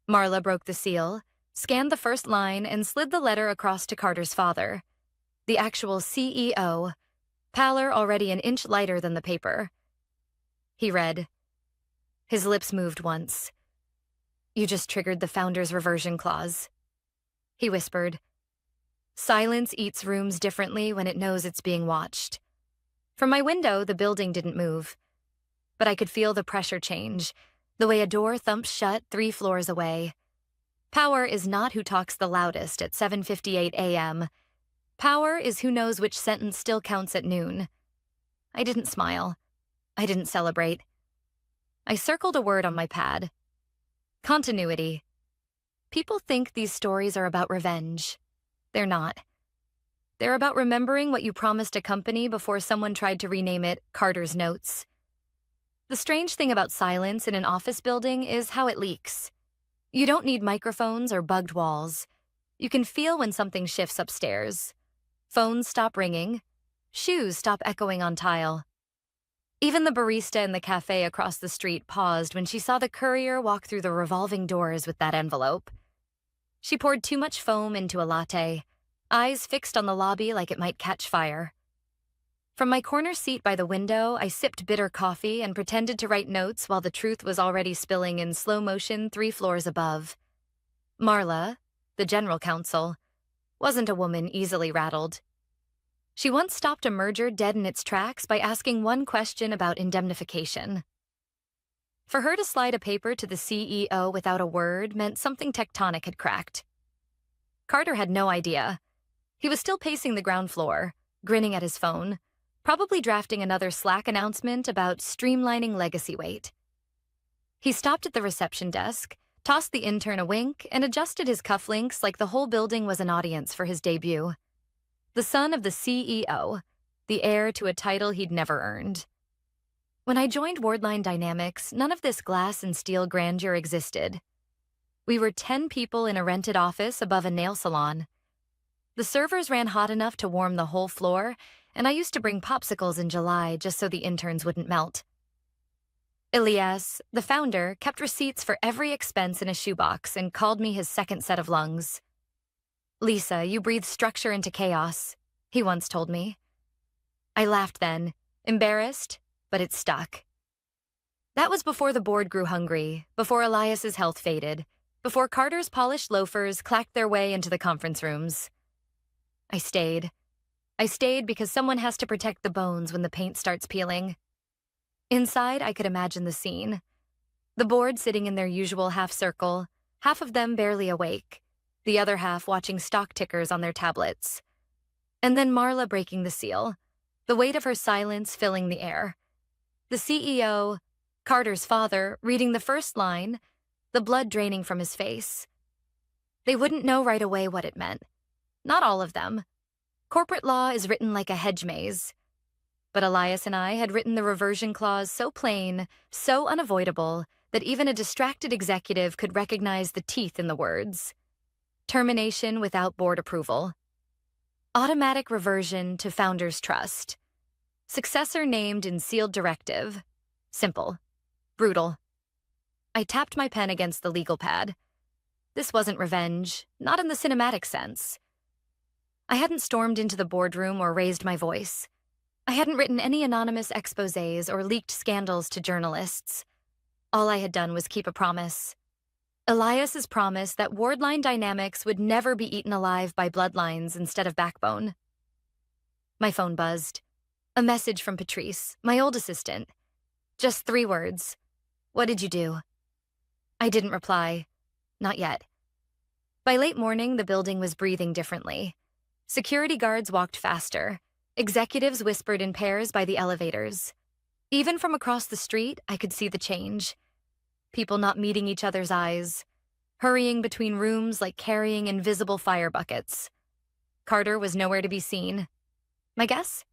Marla broke the seal, scanned the first line, and slid the letter across to Carter's father, the actual CEO, pallor already an inch lighter than the paper. He read. His lips moved once. "You just triggered the founder's reversion clause." He whispered. Silence eats rooms differently when it knows it's being watched. From my window, the building didn't move. But I could feel the pressure change, the way a door thumps shut 3 floors away. Power is not who talks the loudest at 7:58 a.m. Power is who knows which sentence still counts at noon. I didn't smile. I didn't celebrate. I circled a word on my pad. Continuity. People think these stories are about revenge. They're not. They're about remembering what you promised a company before someone tried to rename it Carter's Notes. The strange thing about silence in an office building is how it leaks. You don't need microphones or bugged walls. You can feel when something shifts upstairs. Phones stop ringing. Shoes stop echoing on tile. Even the barista in the cafe across the street paused when she saw the courier walk through the revolving doors with that envelope. She poured too much foam into a latte, eyes fixed on the lobby like it might catch fire. From my corner seat by the window, I sipped bitter coffee and pretended to write notes while the truth was already spilling in slow motion 3 floors above. Marla, the general counsel, wasn't a woman easily rattled. She once stopped a merger dead in its tracks by asking one question about indemnification. For her to slide a paper to the CEO without a word meant something tectonic had cracked. Carter had no idea. He was still pacing the ground floor, grinning at his phone, probably drafting another Slack announcement about streamlining legacy weight. He stopped at the reception desk, tossed the intern a wink, and adjusted his cufflinks like the whole building was an audience for his debut. The son of the CEO, the heir to a title he'd never earned. When I joined Wardline Dynamics, none of this glass and steel grandeur existed. We were 10 people in a rented office above a nail salon. The servers ran hot enough to warm the whole floor, and I used to bring popsicles in July just so the interns wouldn't melt. Elias, the founder, kept receipts for every expense in a shoebox and called me his second set of lungs. "Lisa, you breathe structure into chaos," he once told me. I laughed then, embarrassed, but it stuck. That was before the board grew hungry, before Elias's health faded, before Carter's polished loafers clacked their way into the conference rooms. I stayed. I stayed because someone has to protect the bones when the paint starts peeling. Inside, I could imagine the scene. The board sitting in their usual half circle, half of them barely awake, the other half watching stock tickers on their tablets. And then Marla breaking the seal, the weight of her silence filling the air. The CEO, Carter's father, reading the first line, the blood draining from his face. They wouldn't know right away what it meant. Not all of them. Corporate law is written like a hedge maze. But Elias and I had written the reversion clause so plain, so unavoidable, that even a distracted executive could recognize the teeth in the words. Termination without board approval. Automatic reversion to founder's trust. Successor named in sealed directive. Simple. Brutal. I tapped my pen against the legal pad. This wasn't revenge, not in the cinematic sense. I hadn't stormed into the boardroom or raised my voice. I hadn't written any anonymous exposés or leaked scandals to journalists. All I had done was keep a promise. Elias's promise that Wardline Dynamics would never be eaten alive by bloodlines instead of backbone. My phone buzzed. A message from Patrice, my old assistant. Just 3 words. "What did you do?" I didn't reply. Not yet. By late morning, the building was breathing differently. Security guards walked faster. Executives whispered in pairs by the elevators. Even from across the street, I could see the change. People not meeting each other's eyes, hurrying between rooms like carrying invisible fire buckets. Carter was nowhere to be seen. My guess?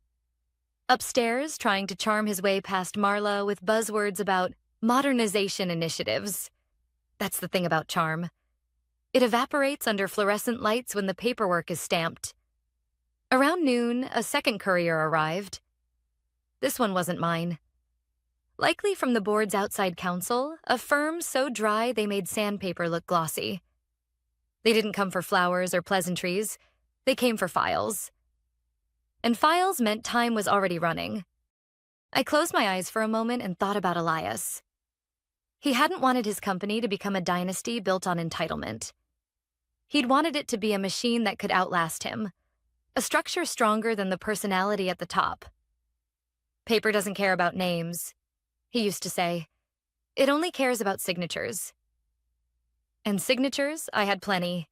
Upstairs, trying to charm his way past Marla with buzzwords about modernization initiatives. That's the thing about charm. It evaporates under fluorescent lights when the paperwork is stamped. Around noon, a second courier arrived. This one wasn't mine. Likely from the board's outside counsel, a firm so dry they made sandpaper look glossy. They didn't come for flowers or pleasantries. They came for files. And files meant time was already running. I closed my eyes for a moment and thought about Elias. He hadn't wanted his company to become a dynasty built on entitlement. He'd wanted it to be a machine that could outlast him, a structure stronger than the personality at the top. "Paper doesn't care about names," he used to say. "It only cares about signatures." And signatures, I had plenty.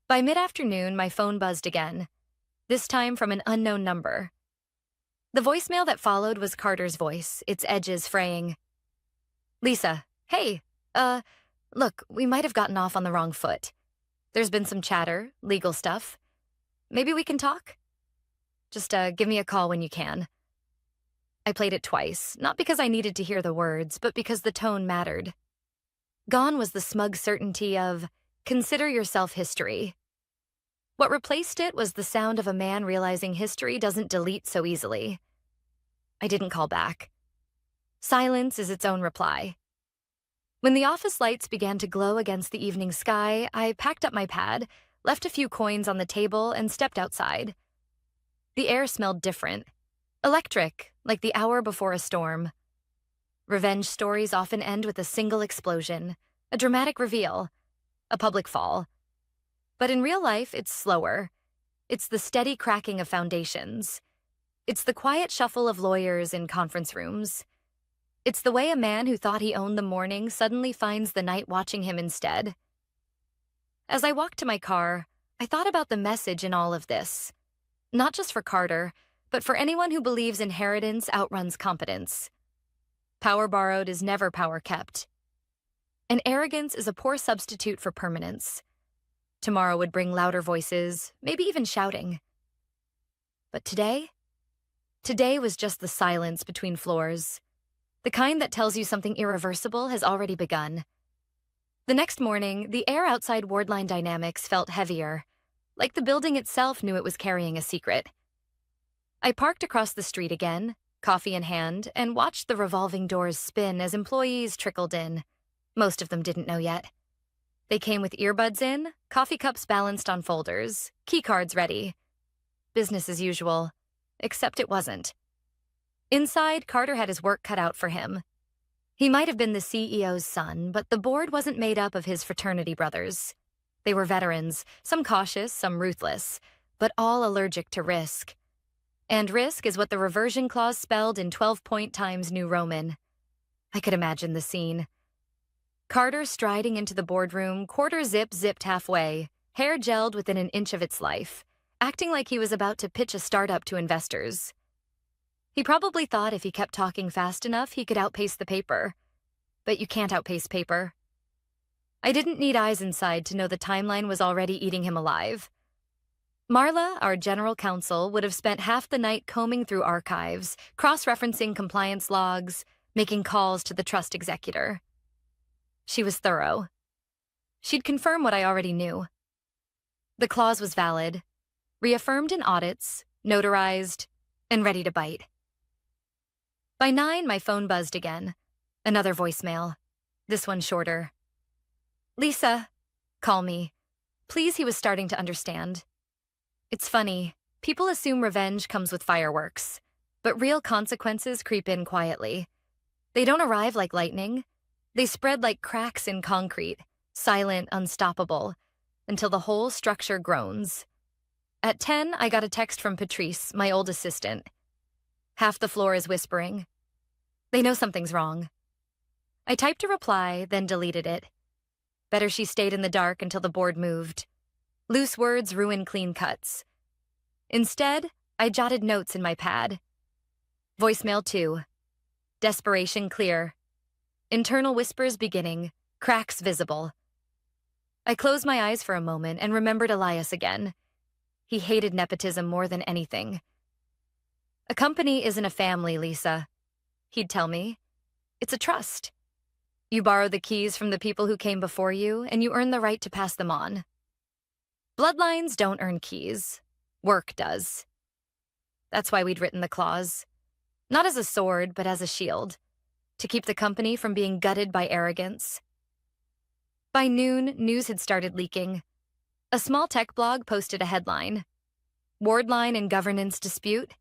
By mid-afternoon, my phone buzzed again, this time from an unknown number. The voicemail that followed was Carter's voice, its edges fraying. "Lisa, hey, look, we might have gotten off on the wrong foot. There's been some chatter, legal stuff. Maybe we can talk? Just give me a call when you can." I played it twice, not because I needed to hear the words, but because the tone mattered. Gone was the smug certainty of, "Consider yourself history." What replaced it was the sound of a man realizing history doesn't delete so easily. I didn't call back. Silence is its own reply. When the office lights began to glow against the evening sky, I packed up my pad, left a few coins on the table, and stepped outside. The air smelled different. Electric, like the hour before a storm. Revenge stories often end with a single explosion, a dramatic reveal, a public fall. But in real life, it's slower. It's the steady cracking of foundations. It's the quiet shuffle of lawyers in conference rooms. It's the way a man who thought he owned the morning suddenly finds the night watching him instead. As I walked to my car, I thought about the message in all of this. Not just for Carter, but for anyone who believes inheritance outruns competence. Power borrowed is never power kept. And arrogance is a poor substitute for permanence. Tomorrow would bring louder voices, maybe even shouting. But today was just the silence between floors. The kind that tells you something irreversible has already begun. The next morning, the air outside Wardline Dynamics felt heavier, like the building itself knew it was carrying a secret. I parked across the street again, coffee in hand, and watched the revolving doors spin as employees trickled in. Most of them didn't know yet. They came with earbuds in, coffee cups balanced on folders, keycards ready. Business as usual, except it wasn't. Inside, Carter had his work cut out for him. He might have been the CEO's son, but the board wasn't made up of his fraternity brothers. They were veterans, some cautious, some ruthless, but all allergic to risk. And risk is what the reversion clause spelled in 12-point Times New Roman. I could imagine the scene. Carter striding into the boardroom, quarter zipped halfway, hair gelled within an inch of its life, acting like he was about to pitch a startup to investors. He probably thought if he kept talking fast enough, he could outpace the paper. But you can't outpace paper. I didn't need eyes inside to know the timeline was already eating him alive. Marla, our general counsel, would have spent half the night combing through archives, cross-referencing compliance logs, making calls to the trust executor. She was thorough. She'd confirm what I already knew. The clause was valid, reaffirmed in audits, notarized, and ready to bite. By 9, my phone buzzed again. Another voicemail. This one shorter. Lisa, call me. Please, he was starting to understand. It's funny. People assume revenge comes with fireworks, but real consequences creep in quietly. They don't arrive like lightning. They spread like cracks in concrete, silent, unstoppable, until the whole structure groans. At 10, I got a text from Patrice, my old assistant. Half the floor is whispering. They know something's wrong. I typed a reply, then deleted it. Better she stayed in the dark until the board moved. Loose words ruin clean cuts. Instead, I jotted notes in my pad. Voicemail 2. Desperation clear. Internal whispers beginning, cracks visible. I closed my eyes for a moment and remembered Elias again. He hated nepotism more than anything. A company isn't a family, Lisa. He'd tell me. It's a trust. You borrow the keys from the people who came before you, and you earn the right to pass them on. Bloodlines don't earn keys. Work does. That's why we'd written the clause. Not as a sword, but as a shield. To keep the company from being gutted by arrogance. By noon, news had started leaking. A small tech blog posted a headline. Wardline and governance dispute.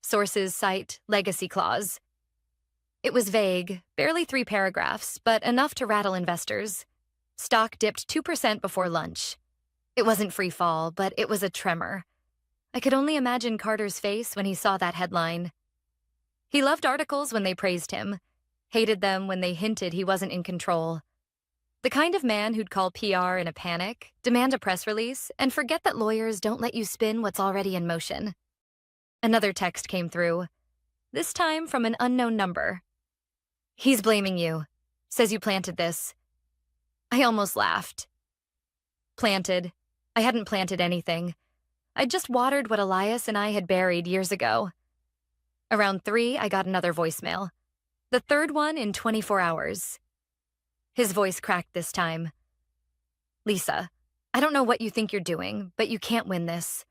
Sources cite legacy clause. It was vague, barely 3 paragraphs, but enough to rattle investors. Stock dipped 2% before lunch. It wasn't free fall, but it was a tremor. I could only imagine Carter's face when he saw that headline. He loved articles when they praised him, hated them when they hinted he wasn't in control. The kind of man who'd call PR in a panic, demand a press release, and forget that lawyers don't let you spin what's already in motion. Another text came through, this time from an unknown number. He's blaming you. Says you planted this. I almost laughed. Planted. I hadn't planted anything. I'd just watered what Elias and I had buried years ago. Around 3, I got another voicemail. The third one in 24 hours. His voice cracked this time. Lisa, I don't know what you think you're doing, but you can't win this.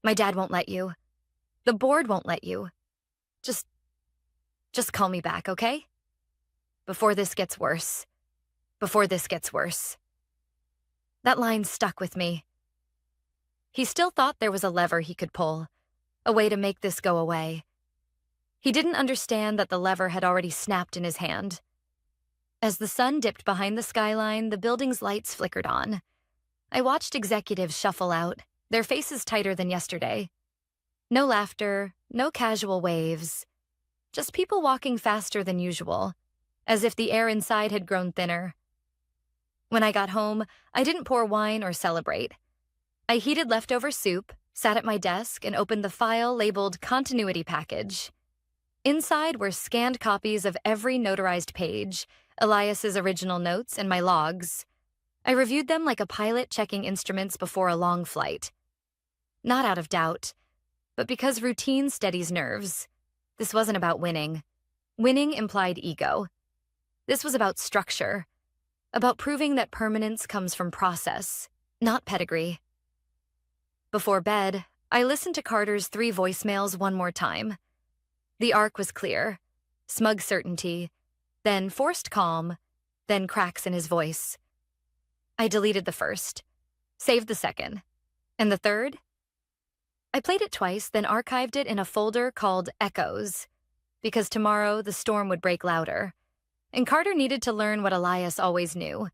My dad won't let you. The board won't let you. Just call me back, okay? Before this gets worse. before this gets worse. That line stuck with me. He still thought there was a lever he could pull, a way to make this go away. He didn't understand that the lever had already snapped in his hand. As the sun dipped behind the skyline, the building's lights flickered on. I watched executives shuffle out, their faces tighter than yesterday. No laughter, no casual waves. Just people walking faster than usual, as if the air inside had grown thinner. When I got home, I didn't pour wine or celebrate. I heated leftover soup, sat at my desk, and opened the file labeled Continuity Package. Inside were scanned copies of every notarized page, Elias's original notes, and my logs. I reviewed them like a pilot checking instruments before a long flight. Not out of doubt, but because routine steadies nerves. This wasn't about winning. Winning implied ego. This was about structure, about proving that permanence comes from process, not pedigree. Before bed, I listened to Carter's 3 voicemails one more time. The arc was clear: smug certainty, then forced calm, then cracks in his voice. I deleted the first, saved the second, and the third? I played it twice, then archived it in a folder called Echoes, because tomorrow the storm would break louder, and Carter needed to learn what Elias always knew.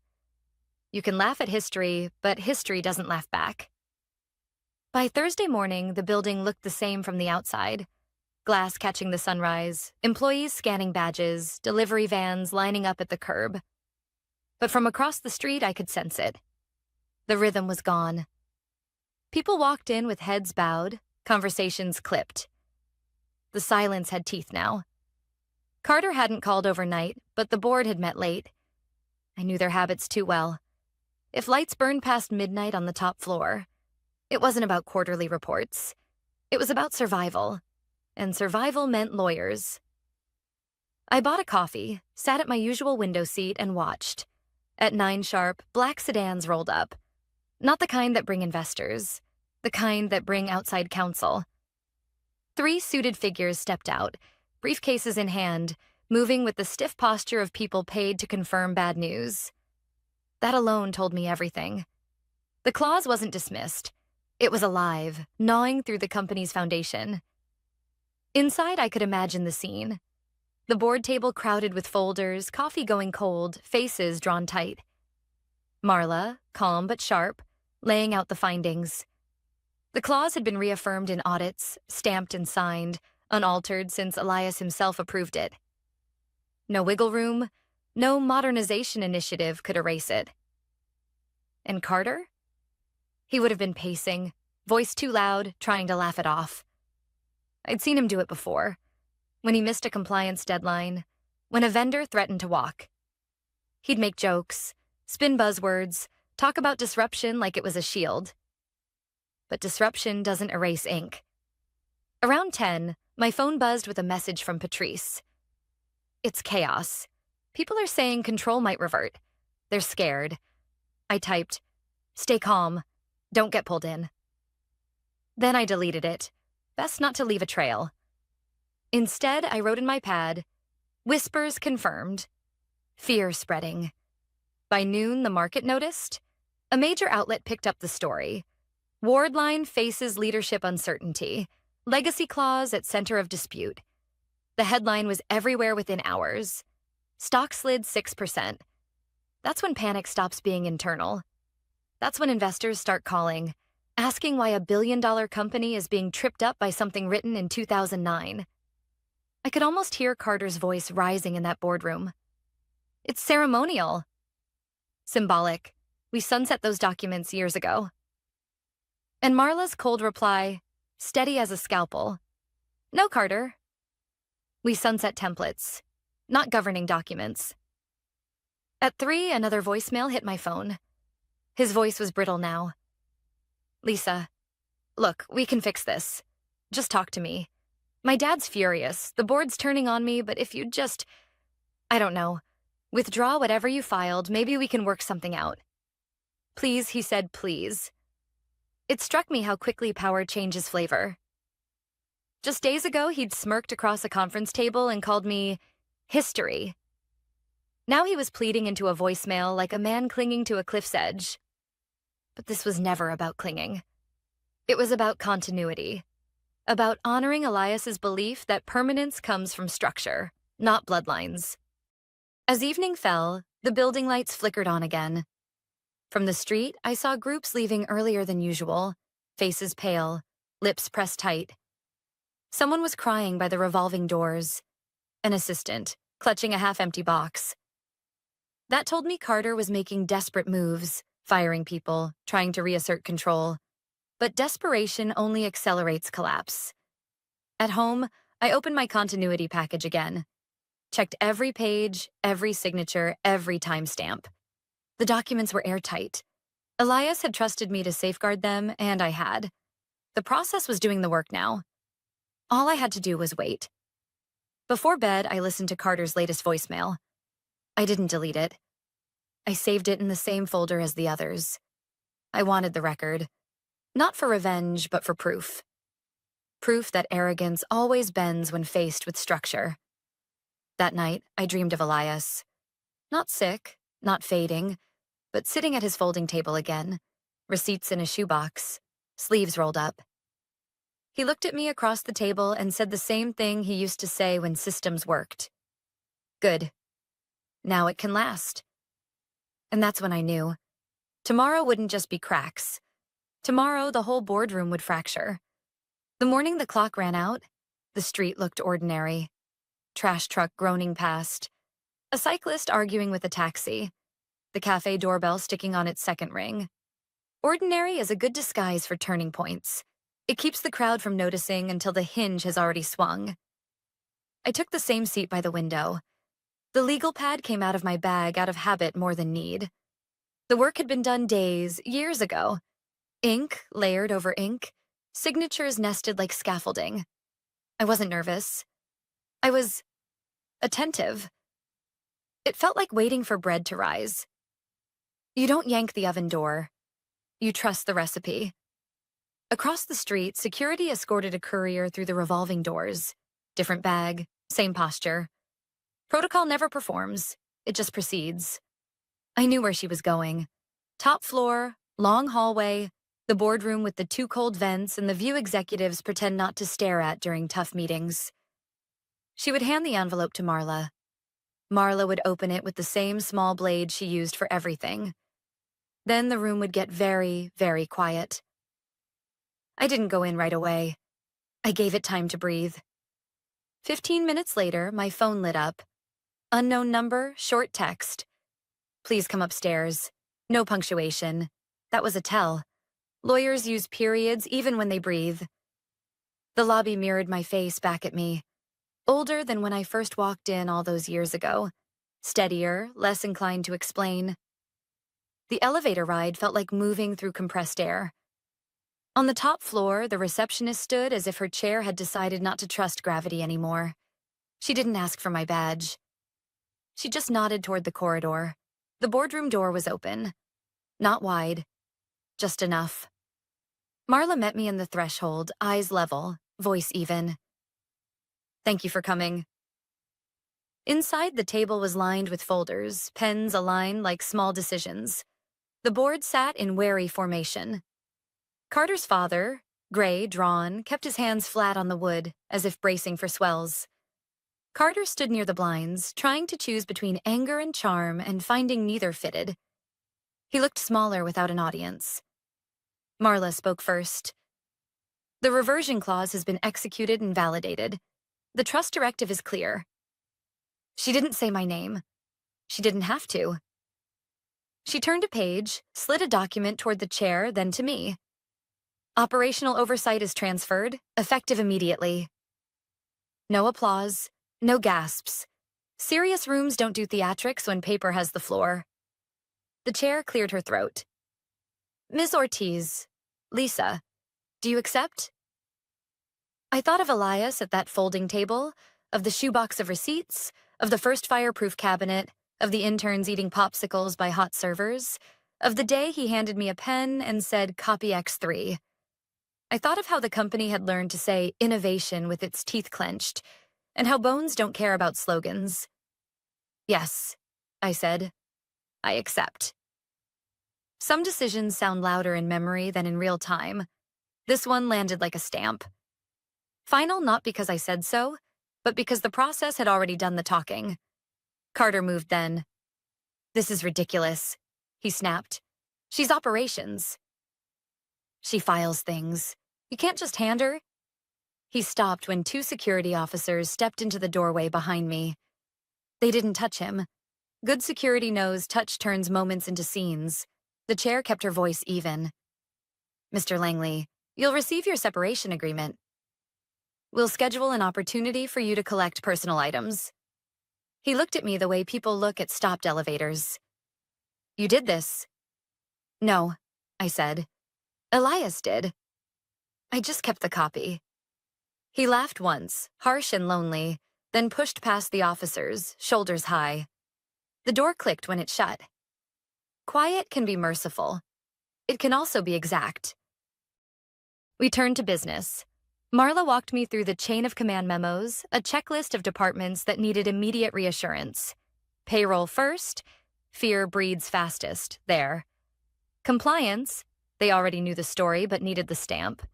You can laugh at history, but history doesn't laugh back. By Thursday morning, the building looked the same from the outside. Glass catching the sunrise, employees scanning badges, delivery vans lining up at the curb. But from across the street, I could sense it. The rhythm was gone. People walked in with heads bowed, conversations clipped. The silence had teeth now. Carter hadn't called overnight, but the board had met late. I knew their habits too well. If lights burned past midnight on the top floor, it wasn't about quarterly reports. It was about survival. And survival meant lawyers. I bought a coffee, sat at my usual window seat, and watched. At 9 sharp, black sedans rolled up. Not the kind that bring investors, the kind that bring outside counsel. 3 suited figures stepped out, briefcases in hand, moving with the stiff posture of people paid to confirm bad news. That alone told me everything. The clause wasn't dismissed. It was alive, gnawing through the company's foundation. Inside, I could imagine the scene. The board table crowded with folders, coffee going cold, faces drawn tight. Marla, calm but sharp, laying out the findings. The clause had been reaffirmed in audits, stamped and signed, unaltered since Elias himself approved it. No wiggle room, no modernization initiative could erase it. And Carter? He would have been pacing, voice too loud, trying to laugh it off. I'd seen him do it before, when he missed a compliance deadline, when a vendor threatened to walk. He'd make jokes, spin buzzwords, talk about disruption like it was a shield. But disruption doesn't erase ink. Around 10, my phone buzzed with a message from Patrice. It's chaos. People are saying control might revert. They're scared. I typed, "Stay calm. Don't get pulled in." Then I deleted it. Best not to leave a trail. Instead, I wrote in my pad, "Whispers confirmed. Fear spreading." By noon, the market noticed. A major outlet picked up the story. Wardline faces leadership uncertainty. Legacy clause at center of dispute. The headline was everywhere within hours. Stock slid 6%. That's when panic stops being internal. That's when investors start calling, asking why a billion-dollar company is being tripped up by something written in 2009. I could almost hear Carter's voice rising in that boardroom. It's ceremonial. Symbolic. We sunset those documents years ago. And Marla's cold reply, steady as a scalpel. No, Carter. We sunset templates, not governing documents. At 3, another voicemail hit my phone. His voice was brittle now. "Lisa, look, we can fix this. Just talk to me. My dad's furious. The board's turning on me, but if you'd just, I don't know, withdraw whatever you filed, maybe we can work something out." Please, he said, please. It struck me how quickly power changes flavor. Just days ago, he'd smirked across a conference table and called me history. Now he was pleading into a voicemail like a man clinging to a cliff's edge. But this was never about clinging. It was about continuity, about honoring Elias's belief that permanence comes from structure, not bloodlines. As evening fell, the building lights flickered on again. From the street, I saw groups leaving earlier than usual, faces pale, lips pressed tight. Someone was crying by the revolving doors, an assistant, clutching a half-empty box. That told me Carter was making desperate moves, firing people, trying to reassert control. But desperation only accelerates collapse. At home, I opened my continuity package again. Checked every page, every signature, every timestamp. The documents were airtight. Elias had trusted me to safeguard them, and I had. The process was doing the work now. All I had to do was wait. Before bed, I listened to Carter's latest voicemail. I didn't delete it. I saved it in the same folder as the others. I wanted the record. Not for revenge, but for proof. Proof that arrogance always bends when faced with structure. That night, I dreamed of Elias. Not sick, not fading, but sitting at his folding table again, receipts in a shoebox, sleeves rolled up. He looked at me across the table and said the same thing he used to say when systems worked. Good. Now it can last. And that's when I knew. Tomorrow wouldn't just be cracks. Tomorrow, the whole boardroom would fracture. The morning the clock ran out, the street looked ordinary. Trash truck groaning past. A cyclist arguing with a taxi. The cafe doorbell sticking on its second ring. Ordinary is a good disguise for turning points. It keeps the crowd from noticing until the hinge has already swung. I took the same seat by the window. The legal pad came out of my bag out of habit more than need. The work had been done days, years ago. Ink layered over ink, signatures nested like scaffolding. I wasn't nervous. I was attentive. It felt like waiting for bread to rise. You don't yank the oven door. You trust the recipe. Across the street, security escorted a courier through the revolving doors. Different bag, same posture. Protocol never performs. It just proceeds. I knew where she was going. Top floor, long hallway, the boardroom with the two cold vents and the view executives pretend not to stare at during tough meetings. She would hand the envelope to Marla. Marla would open it with the same small blade she used for everything. Then the room would get very, very quiet. I didn't go in right away. I gave it time to breathe. 15 minutes later, my phone lit up. Unknown number, short text. Please come upstairs. No punctuation. That was a tell. Lawyers use periods even when they breathe. The lobby mirrored my face back at me. Older than when I first walked in all those years ago. Steadier, less inclined to explain. The elevator ride felt like moving through compressed air. On the top floor, the receptionist stood as if her chair had decided not to trust gravity anymore. She didn't ask for my badge. She just nodded toward the corridor. The boardroom door was open. Not wide. Just enough. Marla met me in the threshold, eyes level, voice even. Thank you for coming. Inside, the table was lined with folders, pens aligned like small decisions. The board sat in wary formation. Carter's father, gray, drawn, kept his hands flat on the wood, as if bracing for swells. Carter stood near the blinds, trying to choose between anger and charm and finding neither fitted. He looked smaller without an audience. Marla spoke first. The reversion clause has been executed and validated. The trust directive is clear. She didn't say my name. She didn't have to. She turned a page, slid a document toward the chair, then to me. Operational oversight is transferred, effective immediately. No applause, no gasps. Serious rooms don't do theatrics when paper has the floor. The chair cleared her throat. Ms. Ortiz, Lisa, do you accept? I thought of Elias at that folding table, of the shoebox of receipts, of the first fireproof cabinet, of the interns eating popsicles by hot servers, of the day he handed me a pen and said copy X3. I thought of how the company had learned to say innovation with its teeth clenched, and how bones don't care about slogans. Yes, I said. I accept. Some decisions sound louder in memory than in real time. This one landed like a stamp. Final not because I said so, but because the process had already done the talking. Carter moved then. This is ridiculous, he snapped. She's operations. She files things. You can't just hand her. He stopped when 2 security officers stepped into the doorway behind me. They didn't touch him. Good security knows touch turns moments into scenes. The chair kept her voice even. Mr. Langley, you'll receive your separation agreement. We'll schedule an opportunity for you to collect personal items. He looked at me the way people look at stopped elevators. You did this. No, I said. Elias did. I just kept the copy. He laughed once, harsh and lonely, then pushed past the officers, shoulders high. The door clicked when it shut. Quiet can be merciful. It can also be exact. We turned to business. Marla walked me through the chain of command memos, a checklist of departments that needed immediate reassurance. Payroll first, fear breeds fastest, there. Compliance, they already knew the story but needed the stamp.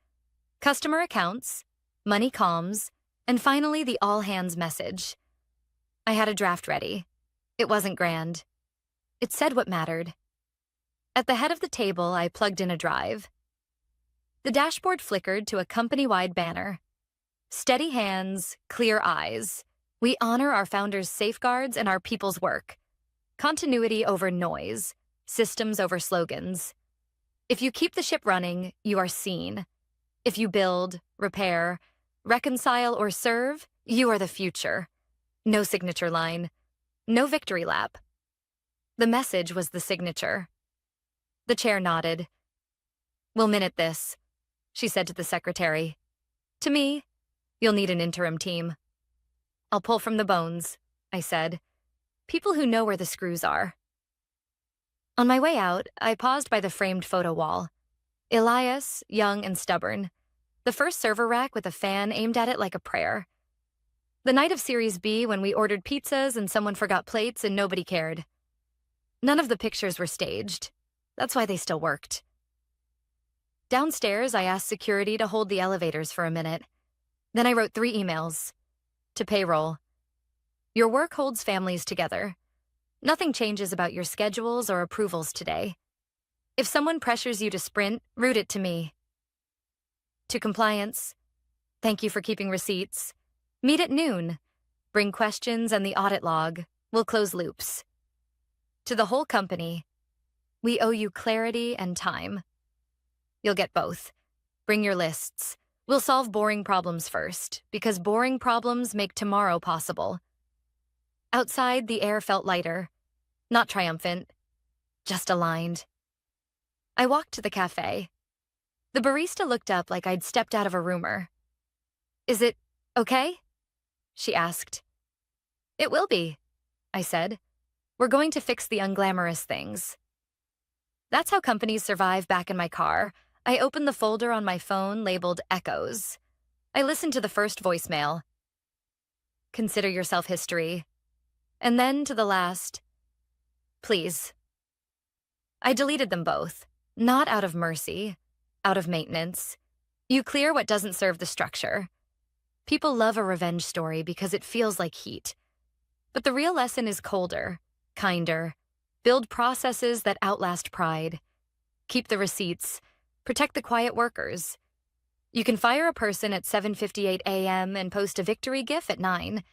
Customer accounts, money comms, and finally the all-hands message. I had a draft ready. It wasn't grand. It said what mattered. At the head of the table, I plugged in a drive. The dashboard flickered to a company-wide banner. Steady hands, clear eyes. We honor our founders' safeguards and our people's work. Continuity over noise, systems over slogans. If you keep the ship running, you are seen. If you build, repair, reconcile, or serve, you are the future. No signature line. No victory lap. The message was the signature. The chair nodded. We'll minute this, she said to the secretary. To me, you'll need an interim team. I'll pull from the bones, I said. People who know where the screws are. On my way out, I paused by the framed photo wall. Elias, young and stubborn. The first server rack with a fan aimed at it like a prayer. The night of Series B when we ordered pizzas and someone forgot plates and nobody cared. None of the pictures were staged. That's why they still worked. Downstairs, I asked security to hold the elevators for a minute. Then I wrote 3 emails. To payroll. Your work holds families together. Nothing changes about your schedules or approvals today. If someone pressures you to sprint, route it to me. To compliance. Thank you for keeping receipts. Meet at noon. Bring questions and the audit log. We'll close loops. To the whole company. We owe you clarity and time. You'll get both. Bring your lists. We'll solve boring problems first, because boring problems make tomorrow possible. Outside, the air felt lighter. Not triumphant. Just aligned. I walked to the cafe. The barista looked up like I'd stepped out of a rumor. Is it okay? She asked. It will be, I said. We're going to fix the unglamorous things. That's how companies survive. Back in my car, I opened the folder on my phone labeled Echoes. I listened to the first voicemail. Consider yourself history. And then to the last, please. I deleted them both, not out of mercy, out of maintenance. You clear what doesn't serve the structure. People love a revenge story because it feels like heat. But the real lesson is colder, kinder. Build processes that outlast pride. Keep the receipts. Protect the quiet workers. You can fire a person at 7:58 a.m. and post a victory gif at 9,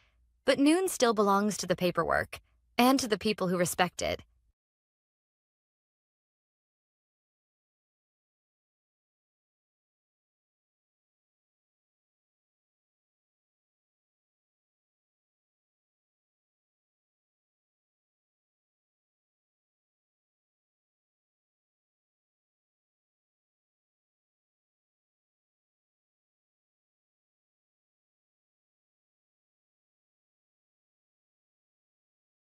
but noon still belongs to the paperwork and to the people who respect it.